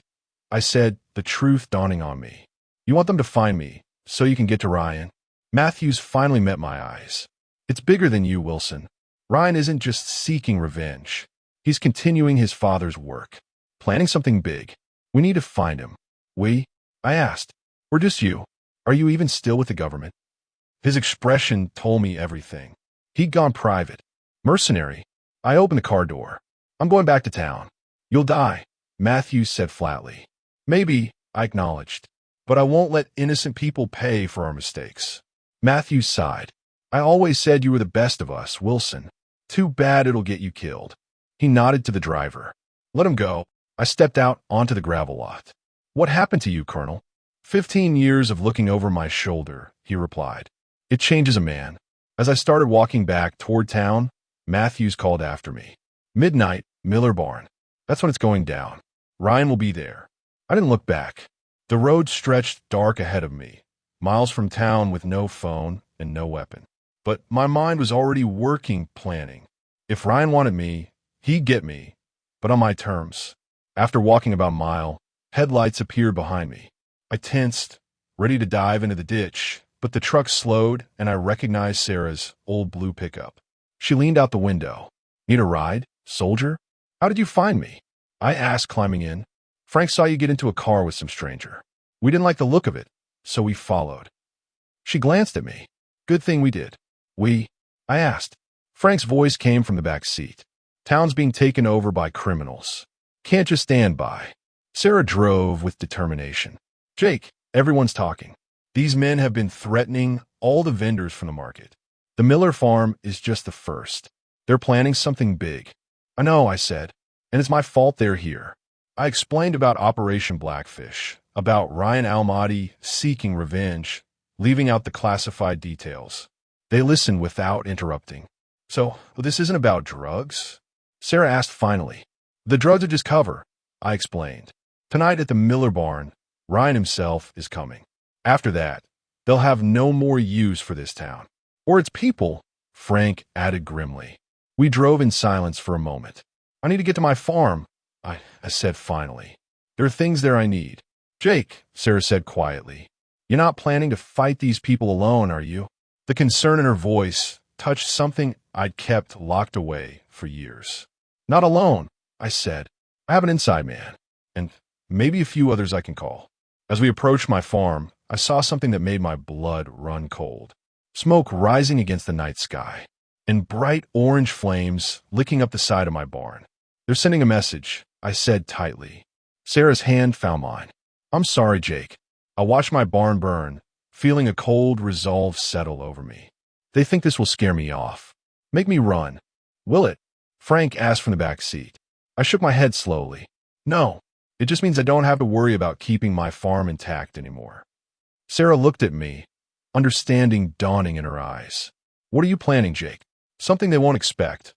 I said, the truth dawning on me. You want them to find me, so you can get to Ryan? Matthews finally met my eyes. It's bigger than you, Wilson. Ryan isn't just seeking revenge. He's continuing his father's work. Planning something big. We need to find him. We? I asked. Or just you? Are you even still with the government? His expression told me everything. He'd gone private. Mercenary. I opened the car door. I'm going back to town. You'll die, Matthews said flatly. Maybe, I acknowledged. But I won't let innocent people pay for our mistakes. Matthews sighed. I always said you were the best of us, Wilson. Too bad it'll get you killed. He nodded to the driver. Let him go. I stepped out onto the gravel lot. What happened to you, Colonel? 15 years of looking over my shoulder, he replied. It changes a man. As I started walking back toward town, Matthews called after me. Midnight, Miller Barn. That's when it's going down. Ryan will be there. I didn't look back. The road stretched dark ahead of me, miles from town with no phone and no weapon. But my mind was already working, planning. If Ryan wanted me, he'd get me, but on my terms. After walking about a mile, headlights appeared behind me. I tensed, ready to dive into the ditch, but the truck slowed and I recognized Sarah's old blue pickup. She leaned out the window. Need a ride, soldier? How did you find me? I asked, climbing in. Frank saw you get into a car with some stranger. We didn't like the look of it, so we followed. She glanced at me. Good thing we did. I asked. Frank's voice came from the back seat. Town's being taken over by criminals. Can't just stand by. Sarah drove with determination. Jake, everyone's talking. These men have been threatening all the vendors from the market. The Miller farm is just the first. They're planning something big. I know, I said, and it's my fault they're here. I explained about Operation Blackfish, about Ryan Almaty seeking revenge, leaving out the classified details. They listened without interrupting. So, this isn't about drugs? Sarah asked finally. The drugs are just cover, I explained. Tonight at the Miller barn, Ryan himself is coming. After that, they'll have no more use for this town. Or its people, Frank added grimly. We drove in silence for a moment. I need to get to my farm, I said finally. There are things there I need. Jake, Sarah said quietly, you're not planning to fight these people alone, are you? The concern in her voice touched something I'd kept locked away for years. Not alone, I said. I have an inside man, and maybe a few others I can call. As we approached my farm, I saw something that made my blood run cold. Smoke rising against the night sky, and bright orange flames licking up the side of my barn. They're sending a message, I said tightly. Sarah's hand found mine. I'm sorry, Jake. I watched my barn burn, feeling a cold resolve settle over me. They think this will scare me off. Make me run. Will it? Frank asked from the back seat. I shook my head slowly. No, it just means I don't have to worry about keeping my farm intact anymore. Sarah looked at me, understanding dawning in her eyes. What are you planning, Jake? Something they won't expect.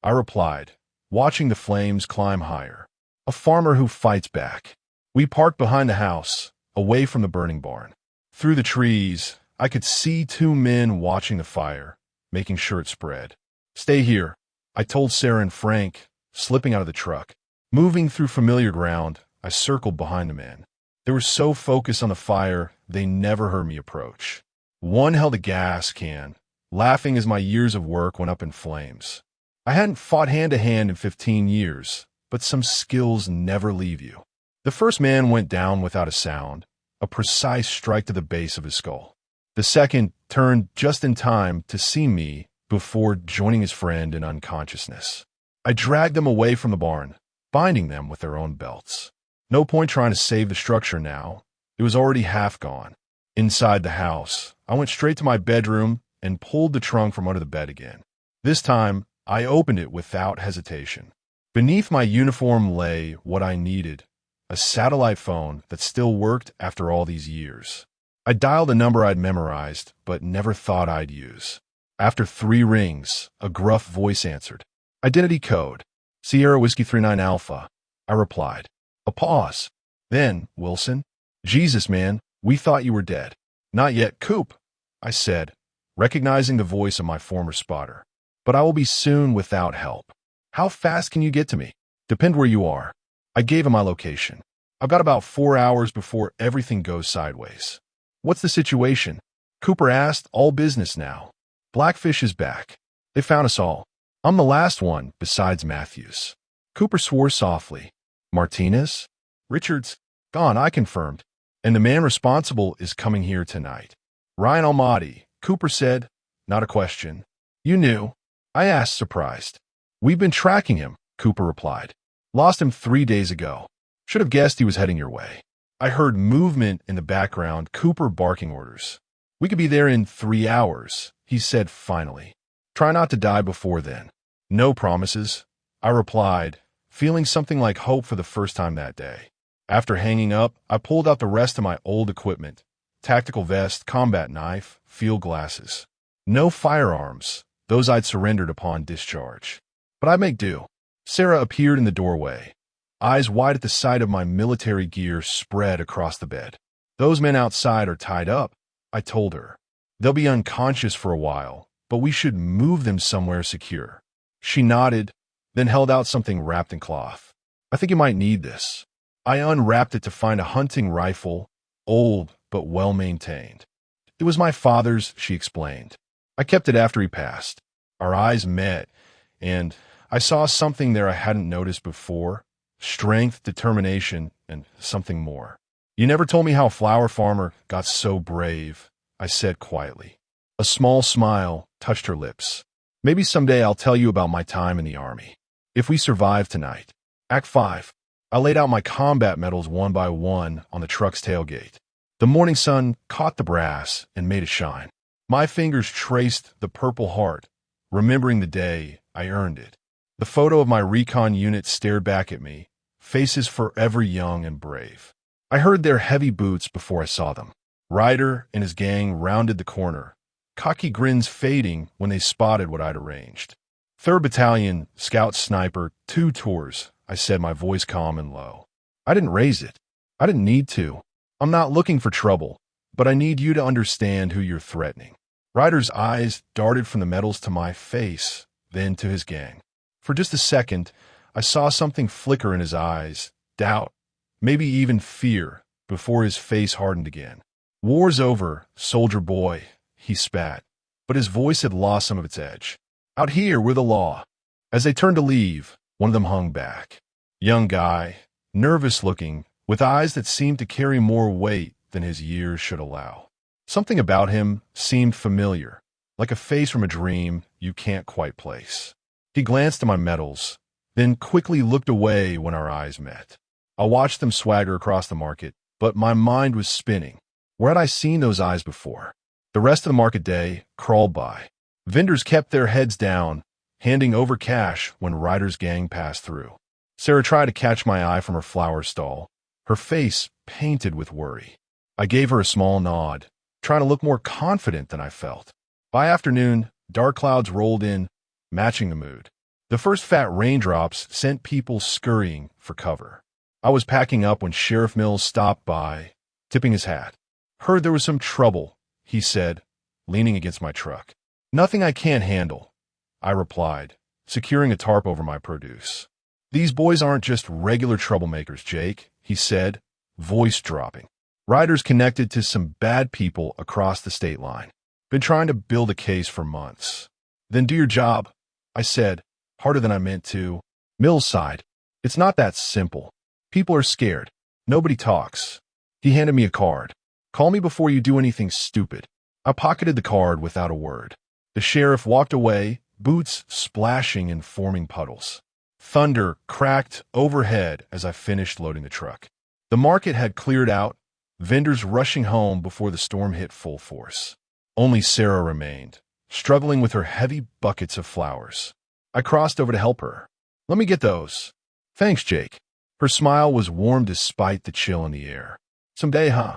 I replied, watching the flames climb higher. A farmer who fights back. We parked behind the house, away from the burning barn. Through the trees, I could see two men watching the fire, making sure it spread. Stay here, I told Sarah and Frank, slipping out of the truck. Moving through familiar ground, I circled behind the men. They were so focused on the fire, they never heard me approach. One held a gas can, laughing as my years of work went up in flames. I hadn't fought hand-to-hand in 15 years, but some skills never leave you. The first man went down without a sound, a precise strike to the base of his skull. The second turned just in time to see me before joining his friend in unconsciousness. I dragged them away from the barn, binding them with their own belts. No point trying to save the structure now. It was already half gone. Inside the house, I went straight to my bedroom and pulled the trunk from under the bed again. This time, I opened it without hesitation. Beneath my uniform lay what I needed, a satellite phone that still worked after all these years. I dialed a number I'd memorized, but never thought I'd use. After 3 rings, a gruff voice answered. Identity code, Sierra Whiskey 39 Alpha, I replied. A pause. Then, Wilson, Jesus, man, we thought you were dead. Not yet, Coop, I said, recognizing the voice of my former spotter. But I will be soon without help. How fast can you get to me? Depend where you are. I gave him my location. I've got about 4 hours before everything goes sideways. What's the situation? Cooper asked, all business now. Blackfish is back. They found us all. I'm the last one, besides Matthews. Cooper swore softly. Martinez? Richards? Gone, I confirmed. And the man responsible is coming here tonight. Ryan Almaty, Cooper said. Not a question. You knew. I asked, surprised. We've been tracking him, Cooper replied. Lost him 3 days ago. Should have guessed he was heading your way. I heard movement in the background, Cooper barking orders. We could be there in 3 hours, he said finally. Try not to die before then. No promises, I replied, feeling something like hope for the first time that day. After hanging up, I pulled out the rest of my old equipment. Tactical vest, combat knife, field glasses. No firearms, those I'd surrendered upon discharge. But I'd make do. Sarah appeared in the doorway. Eyes wide at the sight of my military gear spread across the bed. Those men outside are tied up, I told her. They'll be unconscious for a while, but we should move them somewhere secure. She nodded, then held out something wrapped in cloth. I think you might need this. I unwrapped it to find a hunting rifle, old but well-maintained. It was my father's, she explained. I kept it after he passed. Our eyes met, and I saw something there I hadn't noticed before. Strength, determination, and something more. You never told me how a flower farmer got so brave, I said quietly. A small smile touched her lips. Maybe someday I'll tell you about my time in the Army. If we survive tonight. Act 5. I laid out my combat medals one by one on the truck's tailgate. The morning sun caught the brass and made it shine. My fingers traced the Purple Heart, remembering the day I earned it. The photo of my recon unit stared back at me, faces forever young and brave. I heard their heavy boots before I saw them. Ryder and his gang rounded the corner, cocky grins fading when they spotted what I'd arranged. 3rd Battalion, Scout Sniper, 2 tours, I said, my voice calm and low. I didn't raise it. I didn't need to. I'm not looking for trouble, but I need you to understand who you're threatening. Ryder's eyes darted from the metals to my face, then to his gang. For just a second, I saw something flicker in his eyes, doubt, maybe even fear, before his face hardened again. War's over, soldier boy, he spat, but his voice had lost some of its edge. Out here, we're the law. As they turned to leave, one of them hung back. Young guy, nervous-looking, with eyes that seemed to carry more weight than his years should allow. Something about him seemed familiar, like a face from a dream you can't quite place. He glanced at my medals, then quickly looked away when our eyes met. I watched them swagger across the market, but my mind was spinning. Where had I seen those eyes before? The rest of the market day crawled by. Vendors kept their heads down, handing over cash when Ryder's gang passed through. Sarah tried to catch my eye from her flower stall, her face painted with worry. I gave her a small nod, trying to look more confident than I felt. By afternoon, dark clouds rolled in, matching the mood. The first fat raindrops sent people scurrying for cover. I was packing up when Sheriff Mills stopped by, tipping his hat. Heard there was some trouble, he said, leaning against my truck. Nothing I can't handle, I replied, securing a tarp over my produce. These boys aren't just regular troublemakers, Jake, he said, voice dropping. Ryder's connected to some bad people across the state line. Been trying to build a case for months. Then do your job, I said, harder than I meant to. Mills sighed. It's not that simple. People are scared. Nobody talks. He handed me a card. Call me before you do anything stupid. I pocketed the card without a word. The sheriff walked away, boots splashing and forming puddles. Thunder cracked overhead as I finished loading the truck. The market had cleared out, vendors rushing home before the storm hit full force. Only Sarah remained, struggling with her heavy buckets of flowers. I crossed over to help her. Let me get those. Thanks, Jake. Her smile was warm despite the chill in the air. Someday, huh?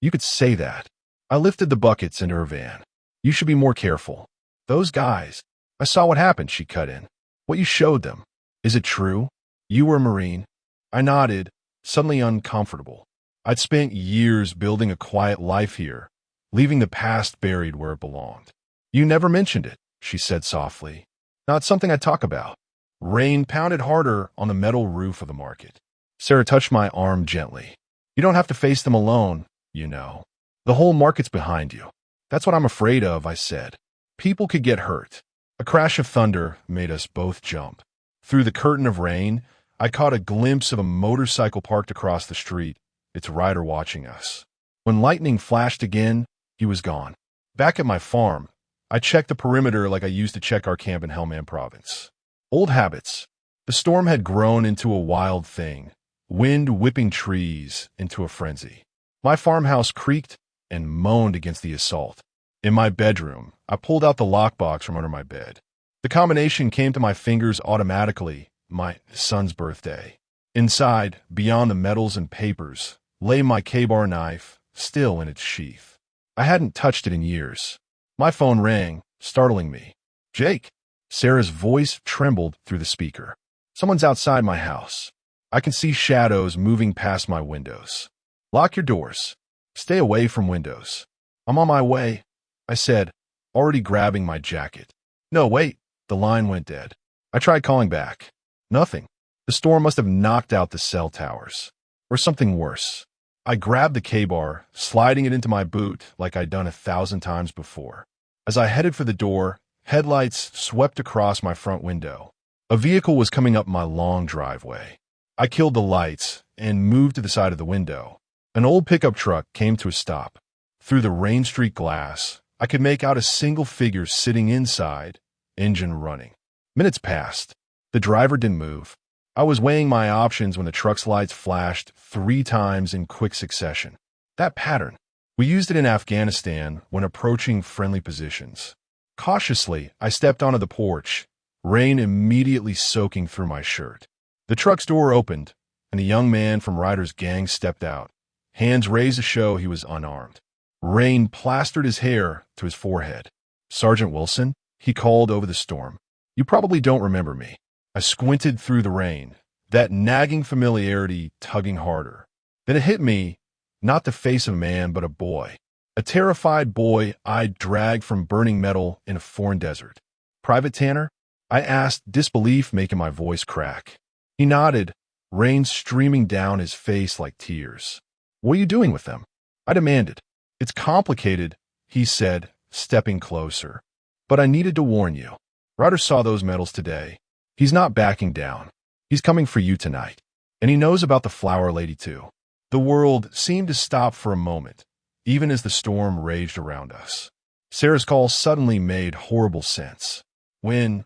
You could say that. I lifted the buckets into her van. You should be more careful. Those guys. I saw what happened, she cut in. What you showed them. Is it true? You were a Marine? I nodded, suddenly uncomfortable. I'd spent years building a quiet life here, leaving the past buried where it belonged. You never mentioned it, she said softly. Not something I talk about. Rain pounded harder on the metal roof of the market. Sarah touched my arm gently. You don't have to face them alone, you know. The whole market's behind you. That's what I'm afraid of, I said. People could get hurt. A crash of thunder made us both jump. Through the curtain of rain, I caught a glimpse of a motorcycle parked across the street, its rider watching us. When lightning flashed again, he was gone. Back at my farm, I checked the perimeter like I used to check our camp in Helmand Province. Old habits. The storm had grown into a wild thing, wind whipping trees into a frenzy. My farmhouse creaked and moaned against the assault. In my bedroom, I pulled out the lockbox from under my bed. The combination came to my fingers automatically, my son's birthday. Inside, beyond the metals and papers, lay my K-bar knife, still in its sheath. I hadn't touched it in years. My phone rang, startling me. Jake. Sarah's voice trembled through the speaker. Someone's outside my house. I can see shadows moving past my windows. Lock your doors. Stay away from windows. I'm on my way, I said, already grabbing my jacket. No, wait. The line went dead. I tried calling back. Nothing. The storm must have knocked out the cell towers. Or something worse. I grabbed the K-bar, sliding it into my boot like I'd done 1,000 times before. As I headed for the door, headlights swept across my front window. A vehicle was coming up my long driveway. I killed the lights and moved to the side of the window. An old pickup truck came to a stop. Through the rain-streaked glass, I could make out a single figure sitting inside, engine running. Minutes passed. The driver didn't move. I was weighing my options when the truck's lights flashed 3 times in quick succession. That pattern. We used it in Afghanistan when approaching friendly positions. Cautiously, I stepped onto the porch, rain immediately soaking through my shirt. The truck's door opened, and a young man from Ryder's gang stepped out, hands raised to show he was unarmed. Rain plastered his hair to his forehead. "Sergeant Wilson," he called over the storm. "You probably don't remember me." I squinted through the rain, that nagging familiarity tugging harder. Then it hit me, not the face of a man, but a boy. A terrified boy I'd dragged from burning metal in a foreign desert. "Private Tanner?" I asked, disbelief making my voice crack. He nodded, rain streaming down his face like tears. "What are you doing with them?" I demanded. "It's complicated," he said, stepping closer. "But I needed to warn you. Ryder saw those medals today. He's not backing down. He's coming for you tonight. And he knows about the flower lady too." The world seemed to stop for a moment, even as the storm raged around us. Sarah's call suddenly made horrible sense. "When?"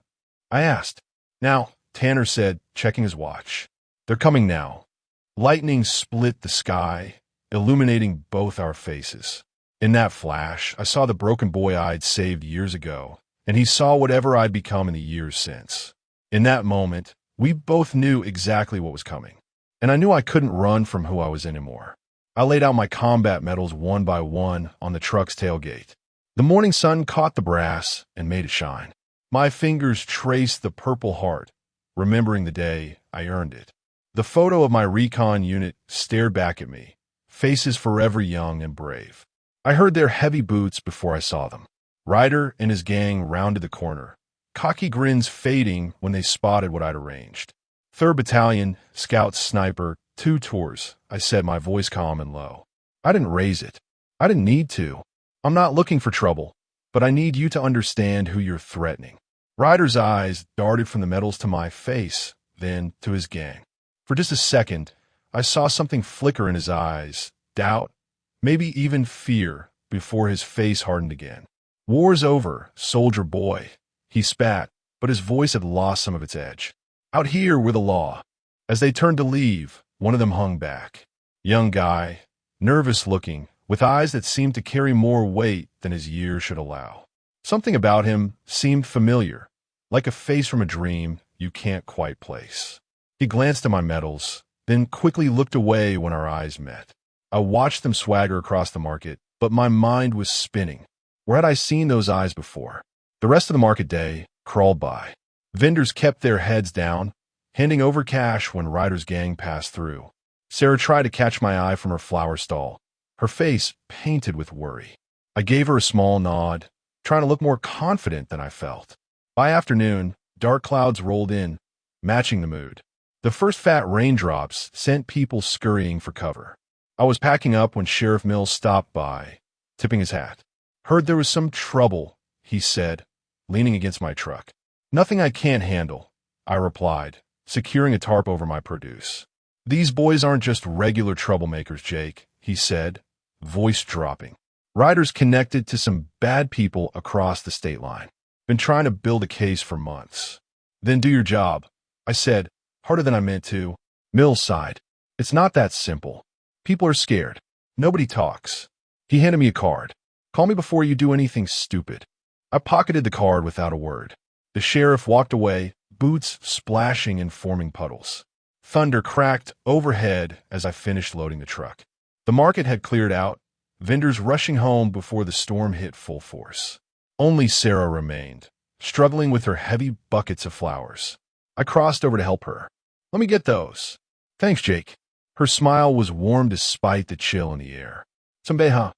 I asked. "Now," Tanner said, checking his watch. "They're coming now." Lightning split the sky, illuminating both our faces. In that flash, I saw the broken boy I'd saved years ago, and he saw whatever I'd become in the years since. In that moment, we both knew exactly what was coming, and I knew I couldn't run from who I was anymore. I laid out my combat medals one by one on the truck's tailgate. The morning sun caught the brass and made it shine. My fingers traced the Purple Heart, remembering the day I earned it. The photo of my recon unit stared back at me, faces forever young and brave. I heard their heavy boots before I saw them. Ryder and his gang rounded the corner, cocky grins fading when they spotted what I'd arranged. "3rd Battalion, Scout Sniper, 2 tours," I said, my voice calm and low. I didn't raise it. I didn't need to. "I'm not looking for trouble, but I need you to understand who you're threatening." Ryder's eyes darted from the medals to my face, then to his gang. For just a second, I saw something flicker in his eyes, doubt, maybe even fear, before his face hardened again. "War's over, soldier boy," he spat, but his voice had lost some of its edge. "Out here we're the law." As they turned to leave, one of them hung back. Young guy, nervous looking, with eyes that seemed to carry more weight than his years should allow. Something about him seemed familiar, like a face from a dream you can't quite place. He glanced at my medals, then quickly looked away when our eyes met. I watched them swagger across the market, but my mind was spinning. Where had I seen those eyes before? The rest of the market day crawled by. Vendors kept their heads down, handing over cash when Ryder's gang passed through. Sarah tried to catch my eye from her flower stall, her face painted with worry. I gave her a small nod, trying to look more confident than I felt. By afternoon, dark clouds rolled in, matching the mood. The first fat raindrops sent people scurrying for cover. I was packing up when Sheriff Mills stopped by, tipping his hat. "Heard there was some trouble," he said, leaning against my truck. "Nothing I can't handle," I replied, securing a tarp over my produce. "These boys aren't just regular troublemakers, Jake," he said, voice dropping. "Ryder's connected to some bad people across the state line. Been trying to build a case for months." "Then do your job," I said, harder than I meant to. Mills sighed. "It's not that simple. People are scared. Nobody talks." He handed me a card. "Call me before you do anything stupid." I pocketed the card without a word. The sheriff walked away, boots splashing and forming puddles. Thunder cracked overhead as I finished loading the truck. The market had cleared out, vendors rushing home before the storm hit full force. Only Sarah remained, struggling with her heavy buckets of flowers. I crossed over to help her. "Let me get those." "Thanks, Jake." Her smile was warm despite the chill in the air. "Sambeha."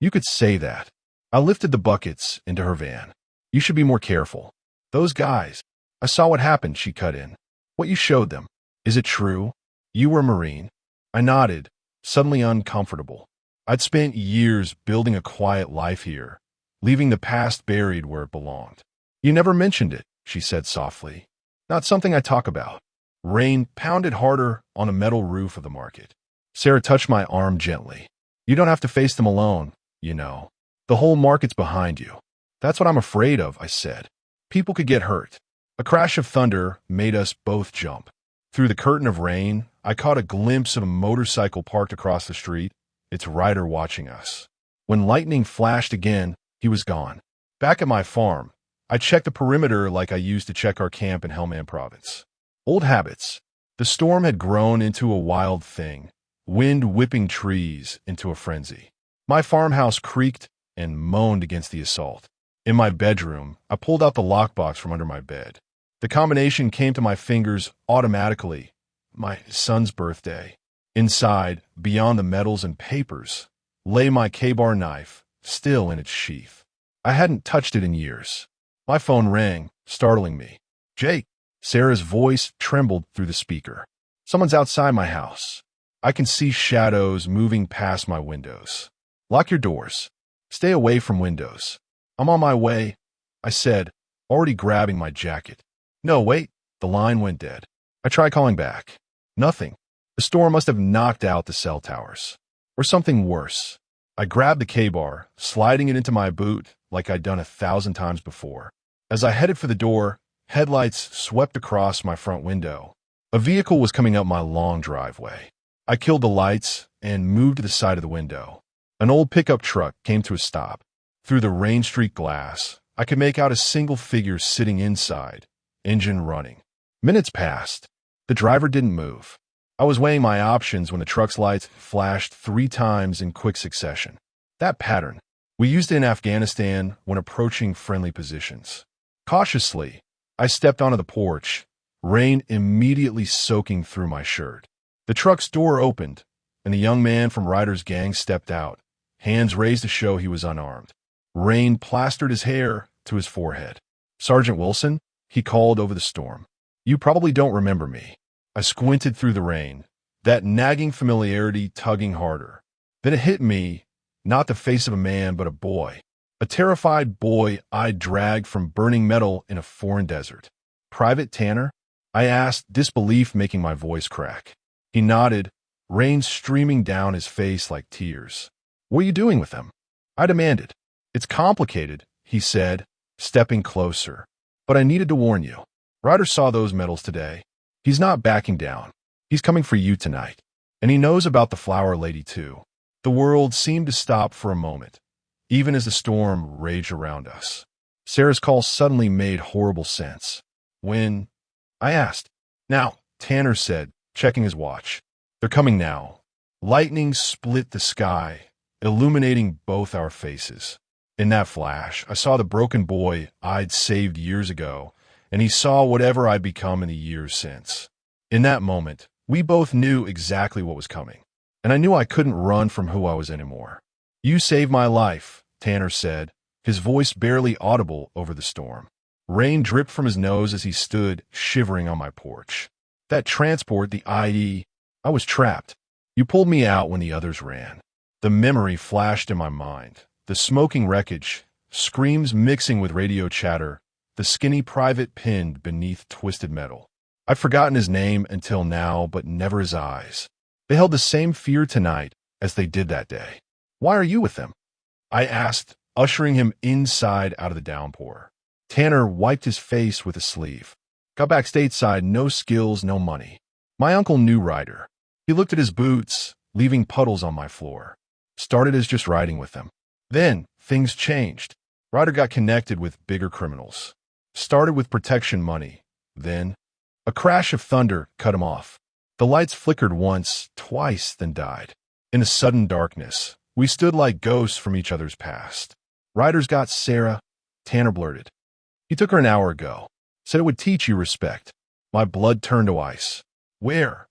"You could say that." I lifted the buckets into her van. "You should be more careful. Those guys." "I saw what happened," she cut in. "What you showed them. Is it true? You were a Marine?" I nodded, suddenly uncomfortable. I'd spent years building a quiet life here, leaving the past buried where it belonged. "You never mentioned it," she said softly. "Not something I talk about." Rain pounded harder on the metal roof of the market. Sarah touched my arm gently. "You don't have to face them alone, you know. The whole market's behind you." "That's what I'm afraid of," I said. "People could get hurt." A crash of thunder made us both jump. Through the curtain of rain, I caught a glimpse of a motorcycle parked across the street, its rider watching us. When lightning flashed again, he was gone. Back at my farm, I checked the perimeter like I used to check our camp in Helmand Province. Old habits. The storm had grown into a wild thing, wind whipping trees into a frenzy. My farmhouse creaked and moaned against the assault. In my bedroom, I pulled out the lockbox from under my bed. The combination came to my fingers automatically. My son's birthday. Inside, beyond the metals and papers, lay my K-bar knife, still in its sheath. I hadn't touched it in years. My phone rang, startling me. "Jake." Sarah's voice trembled through the speaker. "Someone's outside my house. I can see shadows moving past my windows. Lock your doors. Stay away from windows. I'm on my way," I said, already grabbing my jacket. "No, wait." The line went dead. I tried calling back. Nothing. The storm must have knocked out the cell towers. Or something worse. I grabbed the K-bar, sliding it into my boot like I'd done 1,000 times before. As I headed for the door, headlights swept across my front window. A vehicle was coming up my long driveway. I killed the lights and moved to the side of the window. An old pickup truck came to a stop. Through the rain-streaked glass, I could make out a single figure sitting inside, engine running. Minutes passed. The driver didn't move. I was weighing my options when the truck's lights flashed 3 times in quick succession. That pattern. We used it in Afghanistan when approaching friendly positions. Cautiously, I stepped onto the porch, rain immediately soaking through my shirt. The truck's door opened, and the young man from Ryder's gang stepped out, hands raised to show he was unarmed. Rain plastered his hair to his forehead. "Sergeant Wilson," he called over the storm. "You probably don't remember me." I squinted through the rain, that nagging familiarity tugging harder. Then it hit me, not the face of a man, but a boy. A terrified boy I'd dragged from burning metal in a foreign desert. "Private Tanner?" I asked, disbelief making my voice crack. He nodded, rain streaming down his face like tears. "What are you doing with them?" I demanded. "It's complicated," he said, stepping closer. "But I needed to warn you. Ryder saw those medals today. He's not backing down. He's coming for you tonight. And he knows about the flower lady, too." The world seemed to stop for a moment, even as the storm raged around us. Sarah's call suddenly made horrible sense. "When?" I asked. "Now," Tanner said, checking his watch. "They're coming now." Lightning split the sky, illuminating both our faces. In that flash, I saw the broken boy I'd saved years ago, and he saw whatever I'd become in the years since. In that moment, we both knew exactly what was coming, and I knew I couldn't run from who I was anymore. "You saved my life," Tanner said, his voice barely audible over the storm. Rain dripped from his nose as he stood, shivering on my porch. "That transport, the ID, I was trapped. You pulled me out when the others ran." The memory flashed in my mind. The smoking wreckage, screams mixing with radio chatter, the skinny private pinned beneath twisted metal. I'd forgotten his name until now, but never his eyes. They held the same fear tonight as they did that day. "Why are you with them?" I asked, ushering him inside out of the downpour. Tanner wiped his face with a sleeve. "Got back stateside, no skills, no money. My uncle knew Ryder. He looked at his boots, leaving puddles on my floor. Started as just riding with them. Then, things changed. Ryder got connected with bigger criminals. Started with protection money. Then, a crash of thunder cut him off. The lights flickered once, twice, then died. In the sudden darkness, we stood like ghosts from each other's past. Ryder's got Sarah," Tanner blurted. "He took her an hour ago. Said it would teach you respect." My blood turned to ice. "Where?"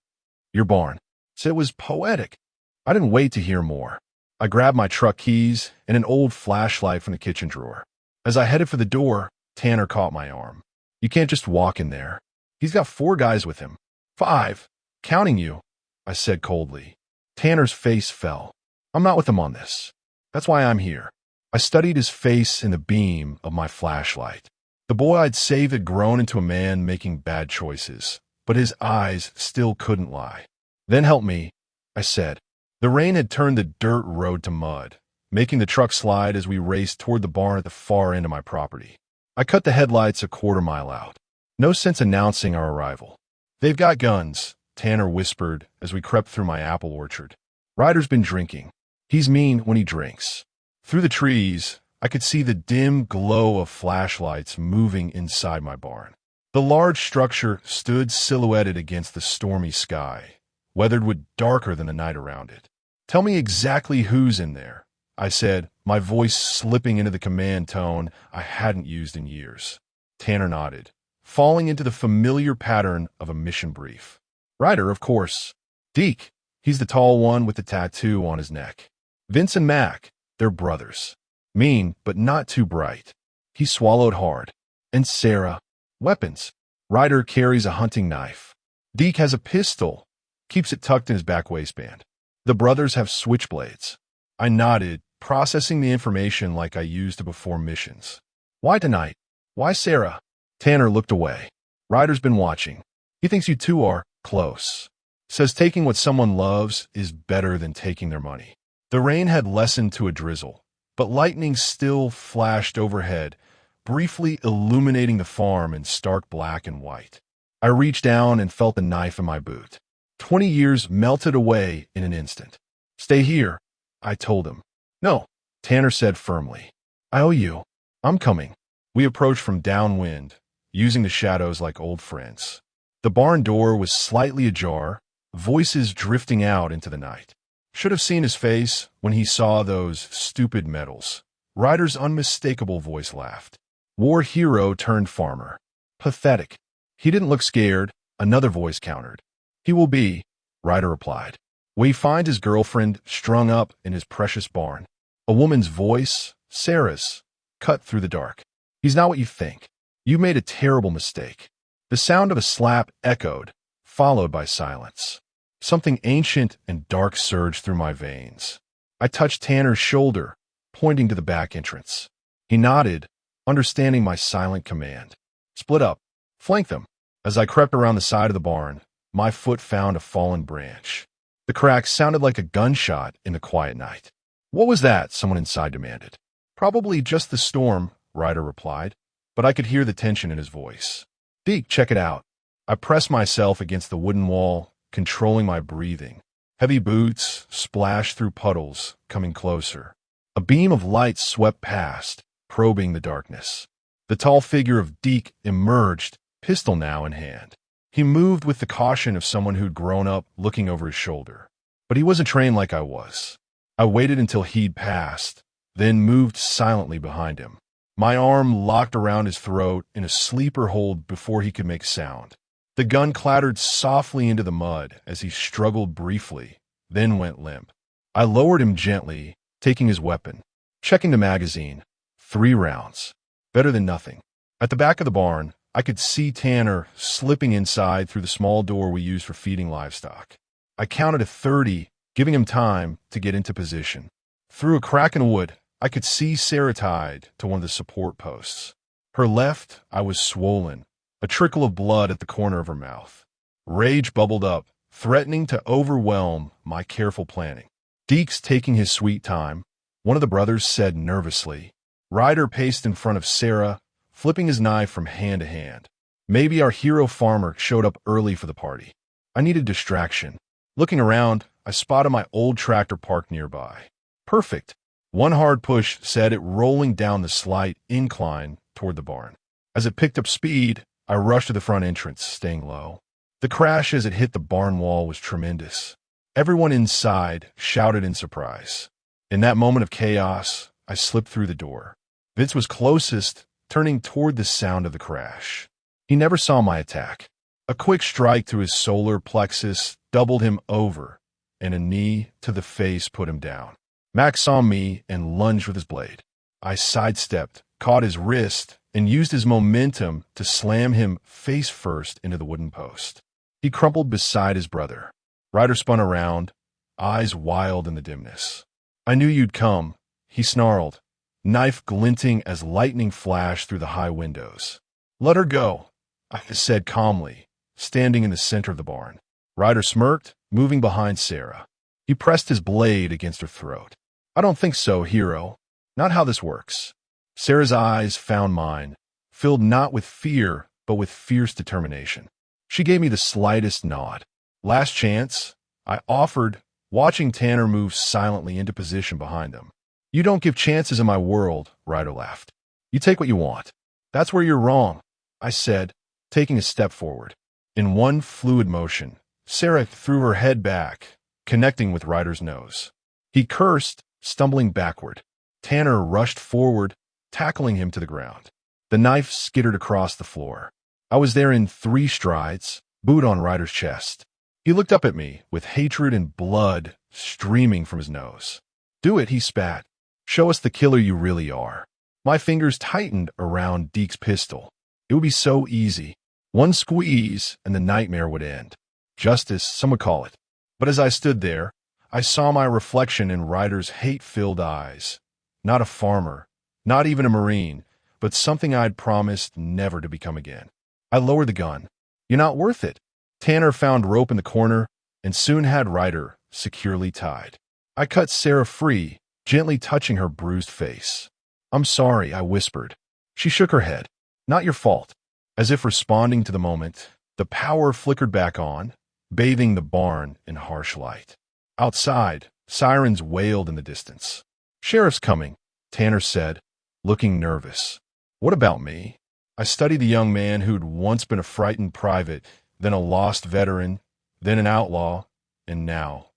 "Your barn." Said it was poetic. I didn't wait to hear more. I grabbed my truck keys and an old flashlight from the kitchen drawer. As I headed for the door, Tanner caught my arm. "You can't just walk in there. He's got 4 guys with him. 5, counting you," I said coldly. Tanner's face fell. "I'm not with him on this. That's why I'm here." I studied his face in the beam of my flashlight. The boy I'd saved had grown into a man making bad choices, but his eyes still couldn't lie. "Then help me," I said. The rain had turned the dirt road to mud, making the truck slide as we raced toward the barn at the far end of my property. I cut the headlights a quarter mile out. No sense announcing our arrival. "They've got guns," Tanner whispered as we crept through my apple orchard. "Ryder's been drinking. He's mean when he drinks." Through the trees, I could see the dim glow of flashlights moving inside my barn. The large structure stood silhouetted against the stormy sky, weathered with darker than the night around it. "Tell me exactly who's in there," I said, my voice slipping into the command tone I hadn't used in years. Tanner nodded, falling into the familiar pattern of a mission brief. "Ryder, of course. Deke, he's the tall one with the tattoo on his neck. Vince and Mac, they're brothers. Mean, but not too bright." He swallowed hard. "And Sarah. Weapons. Ryder carries a hunting knife. Deke has a pistol, keeps it tucked in his back waistband. The brothers have switchblades." I nodded, processing the information like I used to before missions. "Why tonight? Why Sarah?" Tanner looked away. "Ryder's been watching. He thinks you two are close. Says taking what someone loves is better than taking their money." The rain had lessened to a drizzle, but lightning still flashed overhead, briefly illuminating the farm in stark black and white. I reached down and felt the knife in my boot. 20 years melted away in an instant. "Stay here," I told him. "No," Tanner said firmly. "I owe you. I'm coming." We approached from downwind, using the shadows like old friends. The barn door was slightly ajar, voices drifting out into the night. Should have seen his face when he saw those stupid medals. Ryder's unmistakable voice laughed. "War hero turned farmer. Pathetic." "He didn't look scared," another voice countered. "He will be," Ryder replied. "We find his girlfriend strung up in his precious barn." A woman's voice, Sarah's, cut through the dark. "He's not what you think. You made a terrible mistake." The sound of a slap echoed, followed by silence. Something ancient and dark surged through my veins. I touched Tanner's shoulder, pointing to the back entrance. He nodded, understanding my silent command. "Split up. Flank them." As I crept around the side of the barn, my foot found a fallen branch. The crack sounded like a gunshot in the quiet night. "What was that?" someone inside demanded. "Probably just the storm," Ryder replied, but I could hear the tension in his voice. "Deke, check it out." I pressed myself against the wooden wall, controlling my breathing. Heavy boots splashed through puddles, coming closer. A beam of light swept past, probing the darkness. The tall figure of Deke emerged, pistol now in hand. He moved with the caution of someone who'd grown up looking over his shoulder. But he wasn't trained like I was. I waited until he'd passed, then moved silently behind him. My arm locked around his throat in a sleeper hold before he could make sound. The gun clattered softly into the mud as he struggled briefly, then went limp. I lowered him gently, taking his weapon. Checking the magazine. 3 rounds. Better than nothing. At the back of the barn, I could see Tanner slipping inside through the small door we use for feeding livestock. I counted to 30, giving him time to get into position. Through a crack in the wood, I could see Sarah tied to one of the support posts. Her left eye was swollen, a trickle of blood at the corner of her mouth. Rage bubbled up, threatening to overwhelm my careful planning. "Deke's taking his sweet time," one of the brothers said nervously. Ryder paced in front of Sarah, flipping his knife from hand to hand. Maybe our hero farmer showed up early for the party. I needed distraction. Looking around, I spotted my old tractor parked nearby. Perfect. One hard push set it rolling down the slight incline toward the barn. As it picked up speed, I rushed to the front entrance, staying low. The crash as it hit the barn wall was tremendous. Everyone inside shouted in surprise. In that moment of chaos, I slipped through the door. Vince was closest, turning toward the sound of the crash. He never saw my attack. A quick strike to his solar plexus doubled him over, and a knee to the face put him down. Max saw me and lunged with his blade. I sidestepped, caught his wrist, and used his momentum to slam him face first into the wooden post. He crumpled beside his brother. Ryder spun around, eyes wild in the dimness. "I knew you'd come," he snarled, knife glinting as lightning flashed through the high windows. "Let her go," I said calmly, standing in the center of the barn. Ryder smirked, moving behind Sarah. He pressed his blade against her throat. "I don't think so, hero. Not how this works." Sarah's eyes found mine, filled not with fear, but with fierce determination. She gave me the slightest nod. "Last chance," I offered, watching Tanner move silently into position behind them. "You don't give chances in my world," Ryder laughed. "You take what you want." "That's where you're wrong," I said, taking a step forward. In one fluid motion, Sarah threw her head back, connecting with Ryder's nose. He cursed, stumbling backward. Tanner rushed forward, tackling him to the ground. The knife skittered across the floor. I was there in 3 strides, boot on Ryder's chest. He looked up at me, with hatred and blood streaming from his nose. "Do it," he spat. "Show us the killer you really are." My fingers tightened around Deke's pistol. It would be so easy. One squeeze, and the nightmare would end. Justice, some would call it. But as I stood there, I saw my reflection in Ryder's hate-filled eyes. Not a farmer, not even a Marine, but something I'd promised never to become again. I lowered the gun. "You're not worth it." Tanner found rope in the corner and soon had Ryder securely tied. I cut Sarah free, gently touching her bruised face. "I'm sorry," I whispered. She shook her head. "Not your fault." As if responding to the moment, the power flickered back on, bathing the barn in harsh light. Outside, sirens wailed in the distance. "Sheriff's coming," Tanner said, looking nervous. What about me? I studied the young man who'd once been a frightened private, then a lost veteran, then an outlaw, and now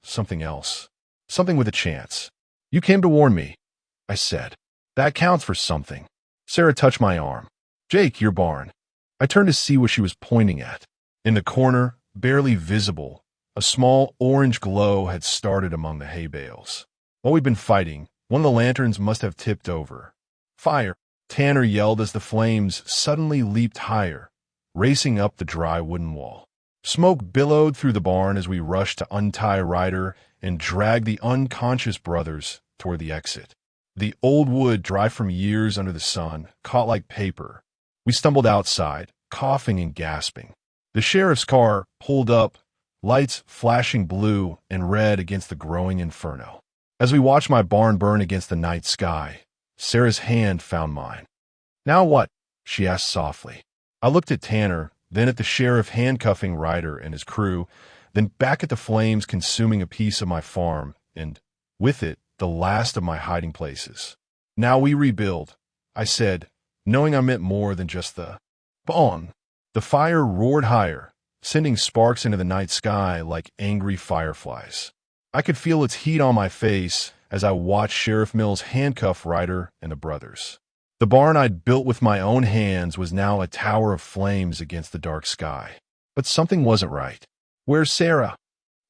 something else. Something with a chance. "You came to warn me," I said. "That counts for something." Sarah touched my arm. "Jake, your barn." I turned to see what she was pointing at. In the corner, barely visible, a small orange glow had started among the hay bales. While we'd been fighting, one of the lanterns must have tipped over. "Fire!" Tanner yelled as the flames suddenly leaped higher, racing up the dry wooden wall. Smoke billowed through the barn as we rushed to untie Ryder and drag the unconscious brothers toward the exit. The old wood, dry from years under the sun, caught like paper. We stumbled outside, coughing and gasping. The sheriff's car pulled up, lights flashing blue and red against the growing inferno. As we watched my barn burn against the night sky, Sarah's hand found mine. "Now what?" she asked softly. I looked at Tanner, then at the sheriff handcuffing Ryder and his crew, then back at the flames consuming a piece of my farm, and, with it, the last of my hiding places. "Now we rebuild," I said, knowing I meant more than just the "Bon." The fire roared higher, sending sparks into the night sky like angry fireflies. I could feel its heat on my face as I watched Sheriff Mills handcuff Ryder and the brothers. The barn I'd built with my own hands was now a tower of flames against the dark sky. But something wasn't right. "Where's Sarah?"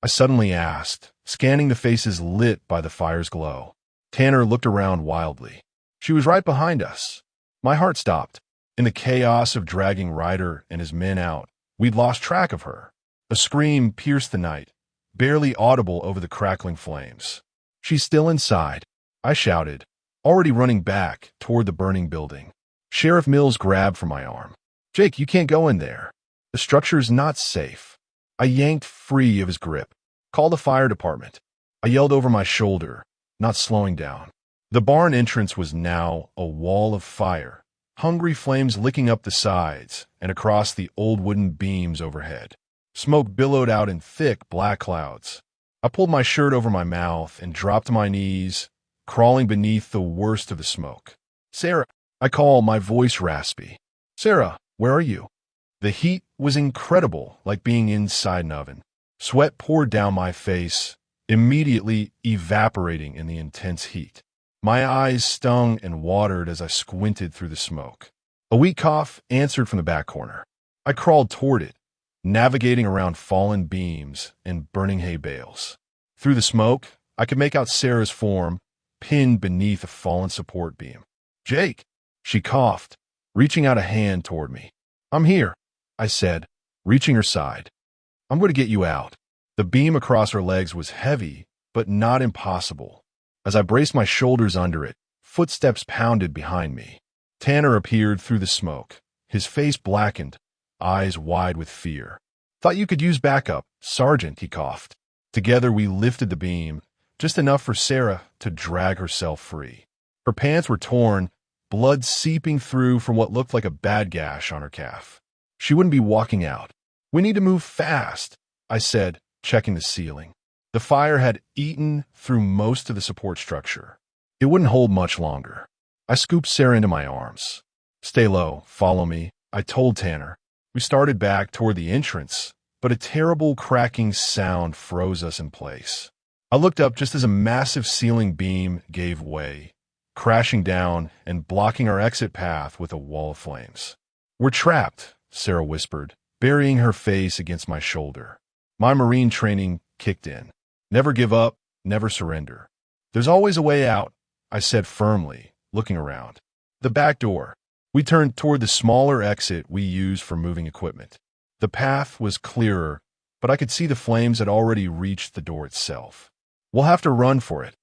I suddenly asked, scanning the faces lit by the fire's glow. Tanner looked around wildly. "She was right behind us." My heart stopped. In the chaos of dragging Ryder and his men out, we'd lost track of her. A scream pierced the night, barely audible over the crackling flames. "She's still inside," I shouted, already running back toward the burning building. Sheriff Mills grabbed for my arm. "Jake, you can't go in there. The structure's not safe." I yanked free of his grip. "Call the fire department." I yelled over my shoulder, not slowing down. The barn entrance was now a wall of fire, hungry flames licking up the sides and across the old wooden beams overhead. Smoke billowed out in thick black clouds. I pulled my shirt over my mouth and dropped to my knees, crawling beneath the worst of the smoke. "Sarah," I called, my voice raspy. "Sarah, where are you?" The heat was incredible, like being inside an oven. Sweat poured down my face, immediately evaporating in the intense heat. My eyes stung and watered as I squinted through the smoke. A weak cough answered from the back corner. I crawled toward it, navigating around fallen beams and burning hay bales. Through the smoke, I could make out Sarah's form, pinned beneath a fallen support beam. "Jake," she coughed, reaching out a hand toward me. "I'm here," I said, reaching her side. "I'm going to get you out." The beam across her legs was heavy, but not impossible. As I braced my shoulders under it, footsteps pounded behind me. Tanner appeared through the smoke, his face blackened, eyes wide with fear. "Thought you could use backup, Sergeant," he coughed. Together we lifted the beam, just enough for Sarah to drag herself free. Her pants were torn, blood seeping through from what looked like a bad gash on her calf. She wouldn't be walking out. "We need to move fast," I said, checking the ceiling. The fire had eaten through most of the support structure. It wouldn't hold much longer. I scooped Sarah into my arms. "Stay low, follow me," I told Tanner, We started back toward the entrance, but a terrible cracking sound froze us in place. I looked up just as a massive ceiling beam gave way, crashing down and blocking our exit path with a wall of flames. "We're trapped," Sarah whispered, burying her face against my shoulder. My Marine training kicked in. Never give up, never surrender. "There's always a way out," I said firmly, looking around. "The back door." We turned toward the smaller exit we used for moving equipment. The path was clearer, but I could see the flames had already reached the door itself. "We'll have to run for it,"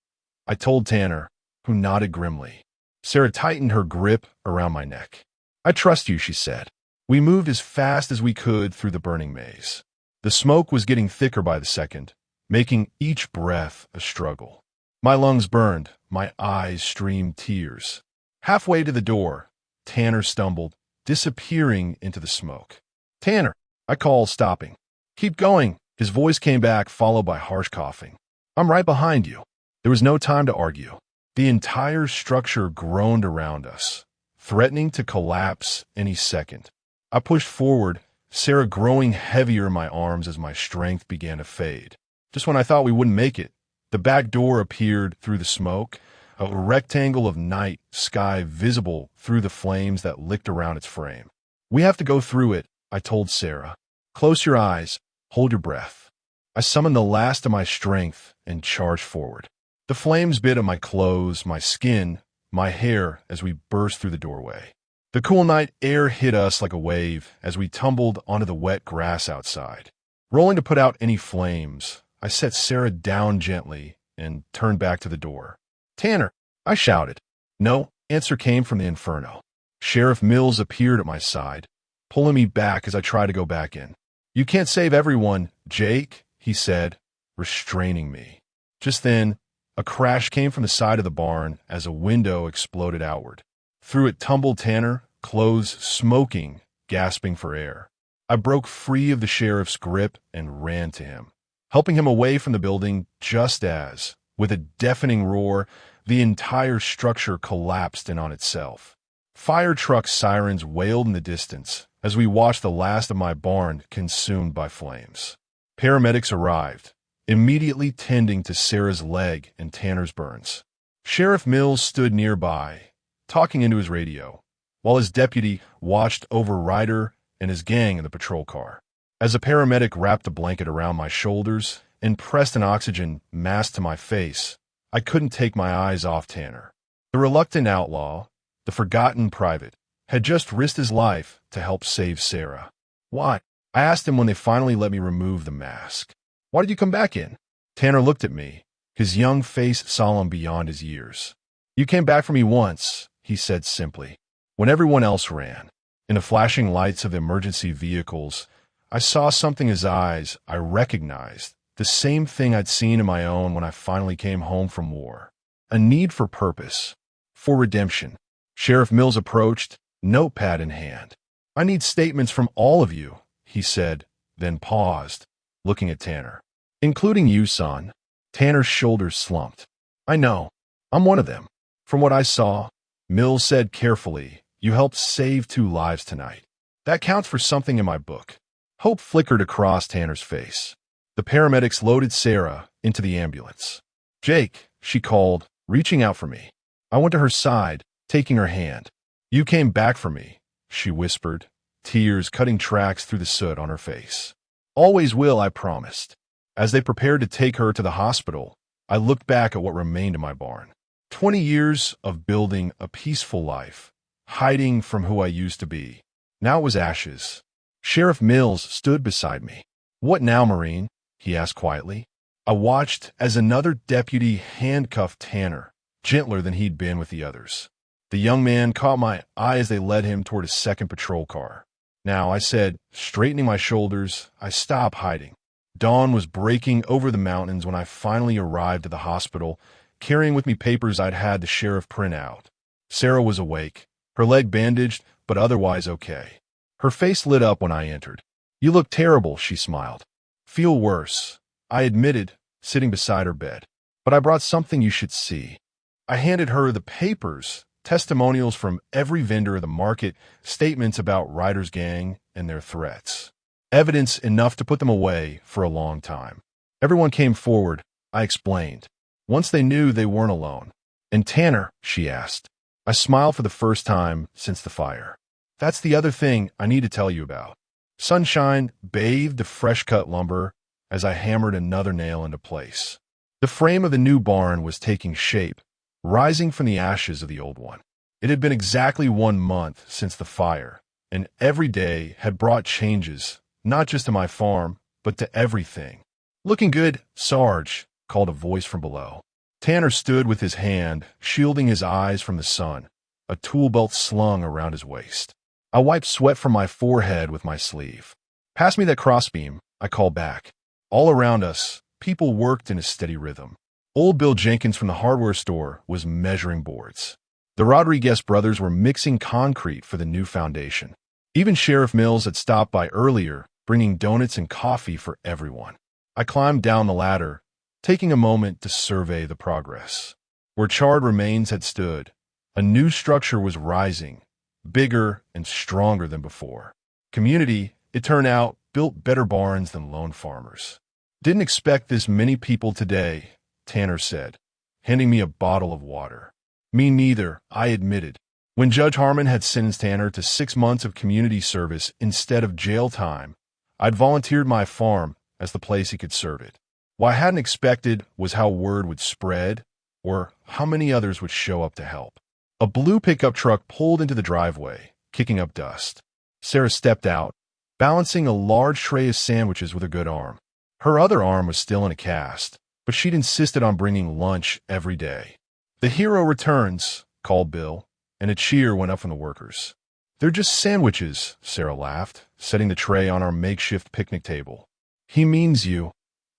I told Tanner, who nodded grimly. Sarah tightened her grip around my neck. "I trust you," she said. We moved as fast as we could through the burning maze. The smoke was getting thicker by the second, making each breath a struggle. My lungs burned, my eyes streamed tears. Halfway to the door, Tanner stumbled, disappearing into the smoke. "Tanner," I called, stopping. "Keep going." His voice came back, followed by harsh coughing. "I'm right behind you." There was no time to argue. The entire structure groaned around us, threatening to collapse any second. I pushed forward, Sarah growing heavier in my arms as my strength began to fade. Just when I thought we wouldn't make it, the back door appeared through the smoke, a rectangle of night sky visible through the flames that licked around its frame. "We have to go through it," I told Sarah. "Close your eyes, hold your breath." I summoned the last of my strength and charged forward. The flames bit at my clothes, my skin, my hair as we burst through the doorway. The cool night air hit us like a wave as we tumbled onto the wet grass outside. Rolling to put out any flames, I set Sarah down gently and turned back to the door. "Tanner," I shouted. No answer came from the inferno. Sheriff Mills appeared at my side, pulling me back as I tried to go back in. "You can't save everyone, Jake," he said, restraining me. Just then, a crash came from the side of the barn as a window exploded outward. Through it tumbled Tanner, clothes smoking, gasping for air. I broke free of the sheriff's grip and ran to him, helping him away from the building just as, with a deafening roar, the entire structure collapsed in on itself. Fire truck sirens wailed in the distance as we watched the last of my barn consumed by flames. Paramedics arrived, immediately tending to Sarah's leg and Tanner's burns. Sheriff Mills stood nearby, talking into his radio, while his deputy watched over Ryder and his gang in the patrol car. As a paramedic wrapped a blanket around my shoulders and pressed an oxygen mask to my face, I couldn't take my eyes off Tanner. The reluctant outlaw, the forgotten private, had just risked his life to help save Sarah. "Why?" I asked him when they finally let me remove the mask. "Why did you come back in?" Tanner looked at me, his young face solemn beyond his years. "You came back for me once," he said simply, "when everyone else ran." In the flashing lights of the emergency vehicles, I saw something in his eyes I recognized, the same thing I'd seen in my own when I finally came home from war. A need for purpose, for redemption. Sheriff Mills approached, notepad in hand. "I need statements from all of you," he said, then paused, looking at Tanner. "Including you, son." Tanner's shoulders slumped. "I know. I'm one of them. From what I saw," Mills said carefully, "you helped save 2 lives tonight. That counts for something in my book." Hope flickered across Tanner's face. The paramedics loaded Sarah into the ambulance. "Jake," she called, reaching out for me. I went to her side, taking her hand. "You came back for me," she whispered, tears cutting tracks through the soot on her face. "Always will," I promised. As they prepared to take her to the hospital, I looked back at what remained of my barn. 20 years of building a peaceful life, hiding from who I used to be. Now it was ashes. Sheriff Mills stood beside me. "What now, Marine?" he asked quietly. I watched as another deputy handcuffed Tanner, gentler than he'd been with the others. The young man caught my eye as they led him toward a second patrol car. "Now," I said, straightening my shoulders, "I stop hiding." Dawn was breaking over the mountains when I finally arrived at the hospital, carrying with me papers I'd had the sheriff print out. Sarah was awake, her leg bandaged, but otherwise okay. Her face lit up when I entered. "You look terrible," she smiled. "Feel worse," I admitted, sitting beside her bed. "But I brought something you should see." I handed her the papers, testimonials from every vendor of the market, statements about Ryder's gang and their threats. Evidence enough to put them away for a long time. Everyone came forward, I explained. Once they knew they weren't alone. "And Tanner?" she asked. I smiled for the first time since the fire. "That's the other thing I need to tell you about." Sunshine bathed the fresh-cut lumber as I hammered another nail into place. The frame of the new barn was taking shape, rising from the ashes of the old one. It had been exactly 1 month since the fire, and every day had brought changes, not just to my farm, but to everything. "Looking good, Sarge," called a voice from below. Tanner stood with his hand, shielding his eyes from the sun, a tool belt slung around his waist. I wiped sweat from my forehead with my sleeve. "Pass me that crossbeam," I called back. All around us, people worked in a steady rhythm. Old Bill Jenkins from the hardware store was measuring boards. The Rodriguez brothers were mixing concrete for the new foundation. Even Sheriff Mills had stopped by earlier, bringing donuts and coffee for everyone. I climbed down the ladder, taking a moment to survey the progress. Where charred remains had stood, a new structure was rising, bigger and stronger than before. Community, it turned out, built better barns than lone farmers. "Didn't expect this many people today," Tanner said, handing me a bottle of water. "Me neither," I admitted. When Judge Harmon had sentenced Tanner to 6 months of community service instead of jail time, I'd volunteered my farm as the place he could serve it. What I hadn't expected was how word would spread, or how many others would show up to help. A blue pickup truck pulled into the driveway, kicking up dust. Sarah stepped out, balancing a large tray of sandwiches with her good arm. Her other arm was still in a cast, but she'd insisted on bringing lunch every day. "The hero returns," called Bill, and a cheer went up from the workers. "They're just sandwiches," Sarah laughed, setting the tray on our makeshift picnic table. "He means you,"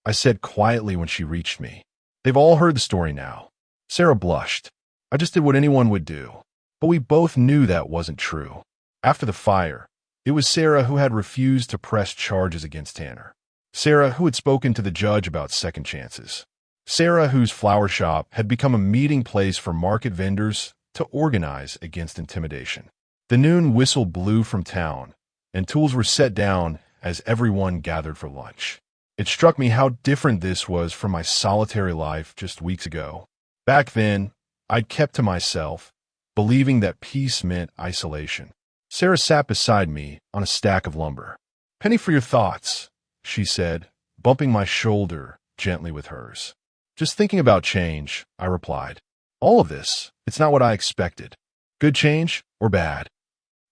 I said quietly when she reached me. "They've all heard the story now." Sarah blushed. "I just did what anyone would do." But we both knew that wasn't true. After the fire, it was Sarah who had refused to press charges against Tanner. Sarah who had spoken to the judge about second chances. Sarah whose flower shop had become a meeting place for market vendors to organize against intimidation. The noon whistle blew from town, and tools were set down as everyone gathered for lunch. It struck me how different this was from my solitary life just weeks ago. Back then, I'd kept to myself, believing that peace meant isolation. Sarah sat beside me on a stack of lumber. "Penny for your thoughts," she said, bumping my shoulder gently with hers. "Just thinking about change," I replied. "All of this, it's not what I expected. Good change or bad?"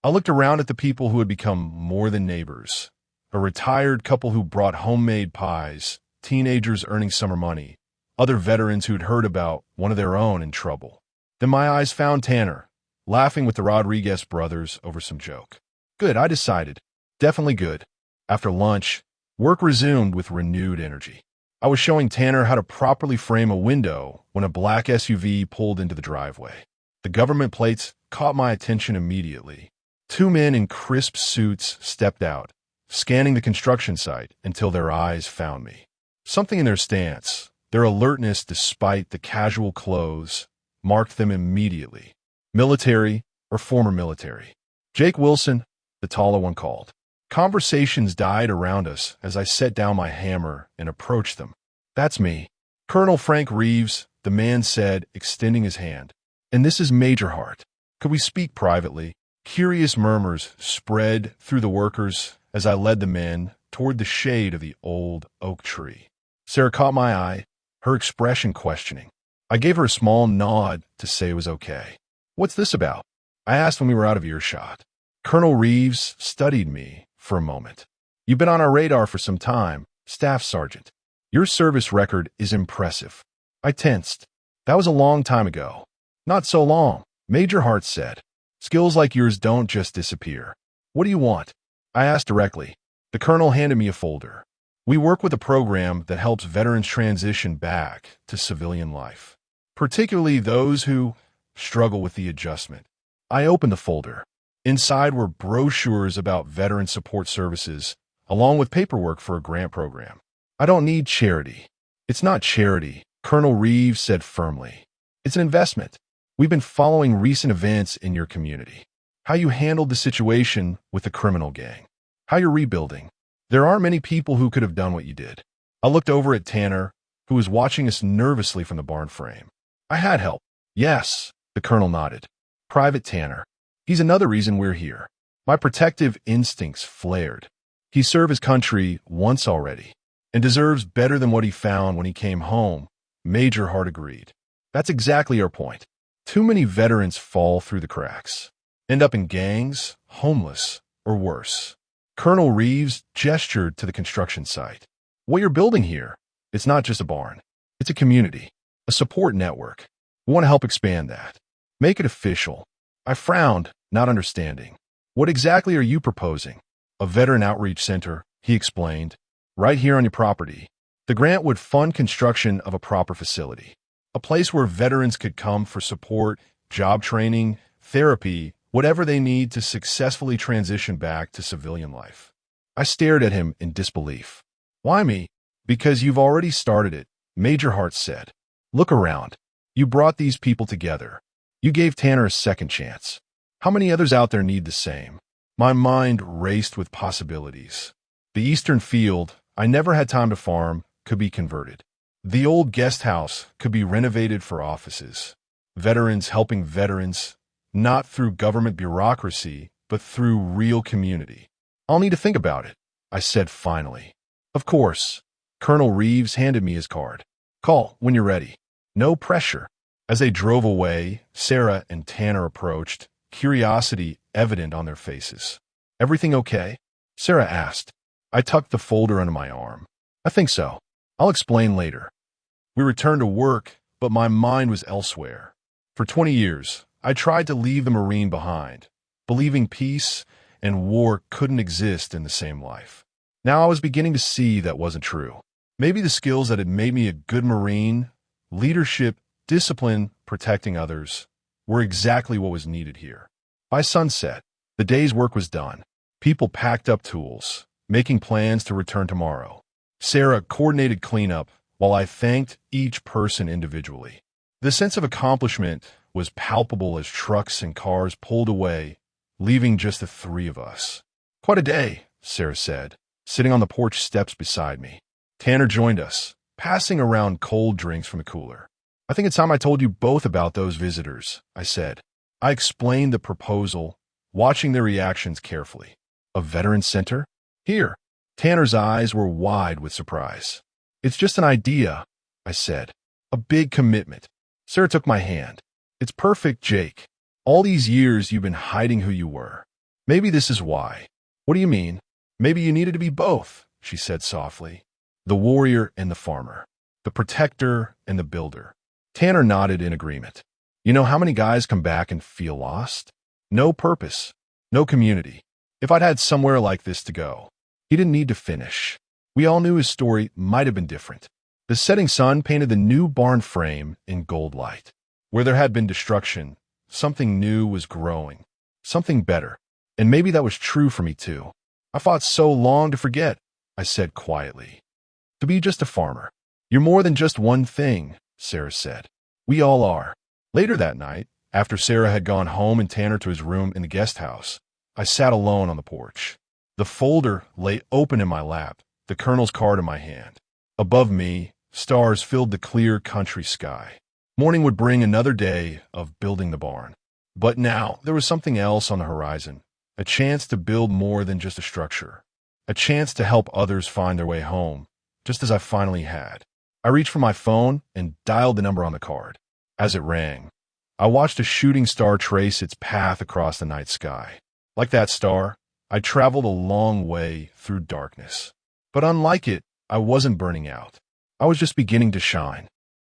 I looked around at the people who had become more than neighbors. A retired couple who brought homemade pies, teenagers earning summer money, other veterans who'd heard about one of their own in trouble. Then my eyes found Tanner, laughing with the Rodriguez brothers over some joke. Good, I decided. Definitely good. After lunch, work resumed with renewed energy. I was showing Tanner how to properly frame a window when a black SUV pulled into the driveway. The government plates caught my attention immediately. 2 men in crisp suits stepped out, scanning the construction site until their eyes found me. Something in their stance, their alertness despite the casual clothes, marked them immediately. Military or former military. "Jake Wilson," the taller one called. Conversations died around us as I set down my hammer and approached them. "That's me. Colonel Frank Reeves," the man said, extending his hand. "And this is Major Hart. Could we speak privately?" Curious murmurs spread through the workers as I led the men toward the shade of the old oak tree. Sarah caught my eye, her expression questioning. I gave her a small nod to say it was okay. "What's this about?" I asked when we were out of earshot. Colonel Reeves studied me for a moment. "You've been on our radar for some time, Staff Sergeant. Your service record is impressive." I tensed. "That was a long time ago." "Not so long," Major Hart said. "Skills like yours don't just disappear." "What do you want?" I asked directly. The colonel handed me a folder. "We work with a program that helps veterans transition back to civilian life, particularly those who struggle with the adjustment." I opened the folder. Inside were brochures about veteran support services, along with paperwork for a grant program. "I don't need charity." "It's not charity," Colonel Reeves said firmly. "It's an investment. We've been following recent events in your community. How you handled the situation with the criminal gang. How you're rebuilding. There aren't many people who could have done what you did. I looked over at Tanner, who was watching us nervously from the barn frame. I had help. Yes, the colonel nodded. Private Tanner. He's another reason we're here. My protective instincts flared. He served his country once already and deserves better than what he found when he came home. Major Hart agreed. That's exactly our point. Too many veterans fall through the cracks, end up in gangs, homeless, or worse. Colonel Reeves gestured to the construction site. What you're building here, it's not just a barn. It's a community, a support network. We want to help expand that. Make it official. I frowned, not understanding. What exactly are you proposing? A veteran outreach center, he explained, right here on your property. The grant would fund construction of a proper facility, a place where veterans could come for support, job training, therapy, whatever they need to successfully transition back to civilian life. I stared at him in disbelief. Why me? Because you've already started it, Major Hart said. Look around. You brought these people together. You gave Tanner a second chance. How many others out there need the same? My mind raced with possibilities. The eastern field, I never had time to farm, could be converted. The old guest house could be renovated for offices. Veterans helping veterans, not through government bureaucracy, but through real community. I'll need to think about it, I said finally. Of course. Colonel Reeves handed me his card. Call when you're ready. No pressure. As they drove away, Sarah and Tanner approached, curiosity evident on their faces. Everything okay? Sarah asked. I tucked the folder under my arm. I think so. I'll explain later. We returned to work, but my mind was elsewhere. For 20 years, I tried to leave the Marine behind, believing peace and war couldn't exist in the same life. Now I was beginning to see that wasn't true. Maybe the skills that had made me a good Marine, leadership, discipline, protecting others, were exactly what was needed here. By sunset, the day's work was done. People packed up tools, making plans to return tomorrow. Sarah coordinated cleanup, while I thanked each person individually. The sense of accomplishment was palpable as trucks and cars pulled away, leaving just the three of us. Quite a day, Sarah said, sitting on the porch steps beside me. Tanner joined us, passing around cold drinks from the cooler. I think it's time I told you both about those visitors, I said. I explained the proposal, watching their reactions carefully. A veteran center? Here. Tanner's eyes were wide with surprise. It's just an idea, I said. A big commitment. Sarah took my hand. It's perfect, Jake. All these years you've been hiding who you were. Maybe this is why. What do you mean? Maybe you needed to be both, she said softly. The warrior and the farmer. The protector and the builder. Tanner nodded in agreement. You know how many guys come back and feel lost? No purpose. No community. If I'd had somewhere like this to go. He didn't need to finish. We all knew his story might have been different. The setting sun painted the new barn frame in gold light. Where there had been destruction, something new was growing. Something better. And maybe that was true for me too. I fought so long to forget, I said quietly. To be just a farmer. You're more than just one thing, Sarah said. We all are. Later that night, after Sarah had gone home and Tanner to his room in the guest house, I sat alone on the porch. The folder lay open in my lap, the colonel's card in my hand. Above me, stars filled the clear country sky. Morning would bring another day of building the barn. But now there was something else on the horizon, a chance to build more than just a structure, a chance to help others find their way home, just as I finally had. I reached for my phone and dialed the number on the card. As it rang, I watched a shooting star trace its path across the night sky. Like that star, I traveled a long way through darkness. But unlike it, I wasn't burning out. I was just beginning to shine.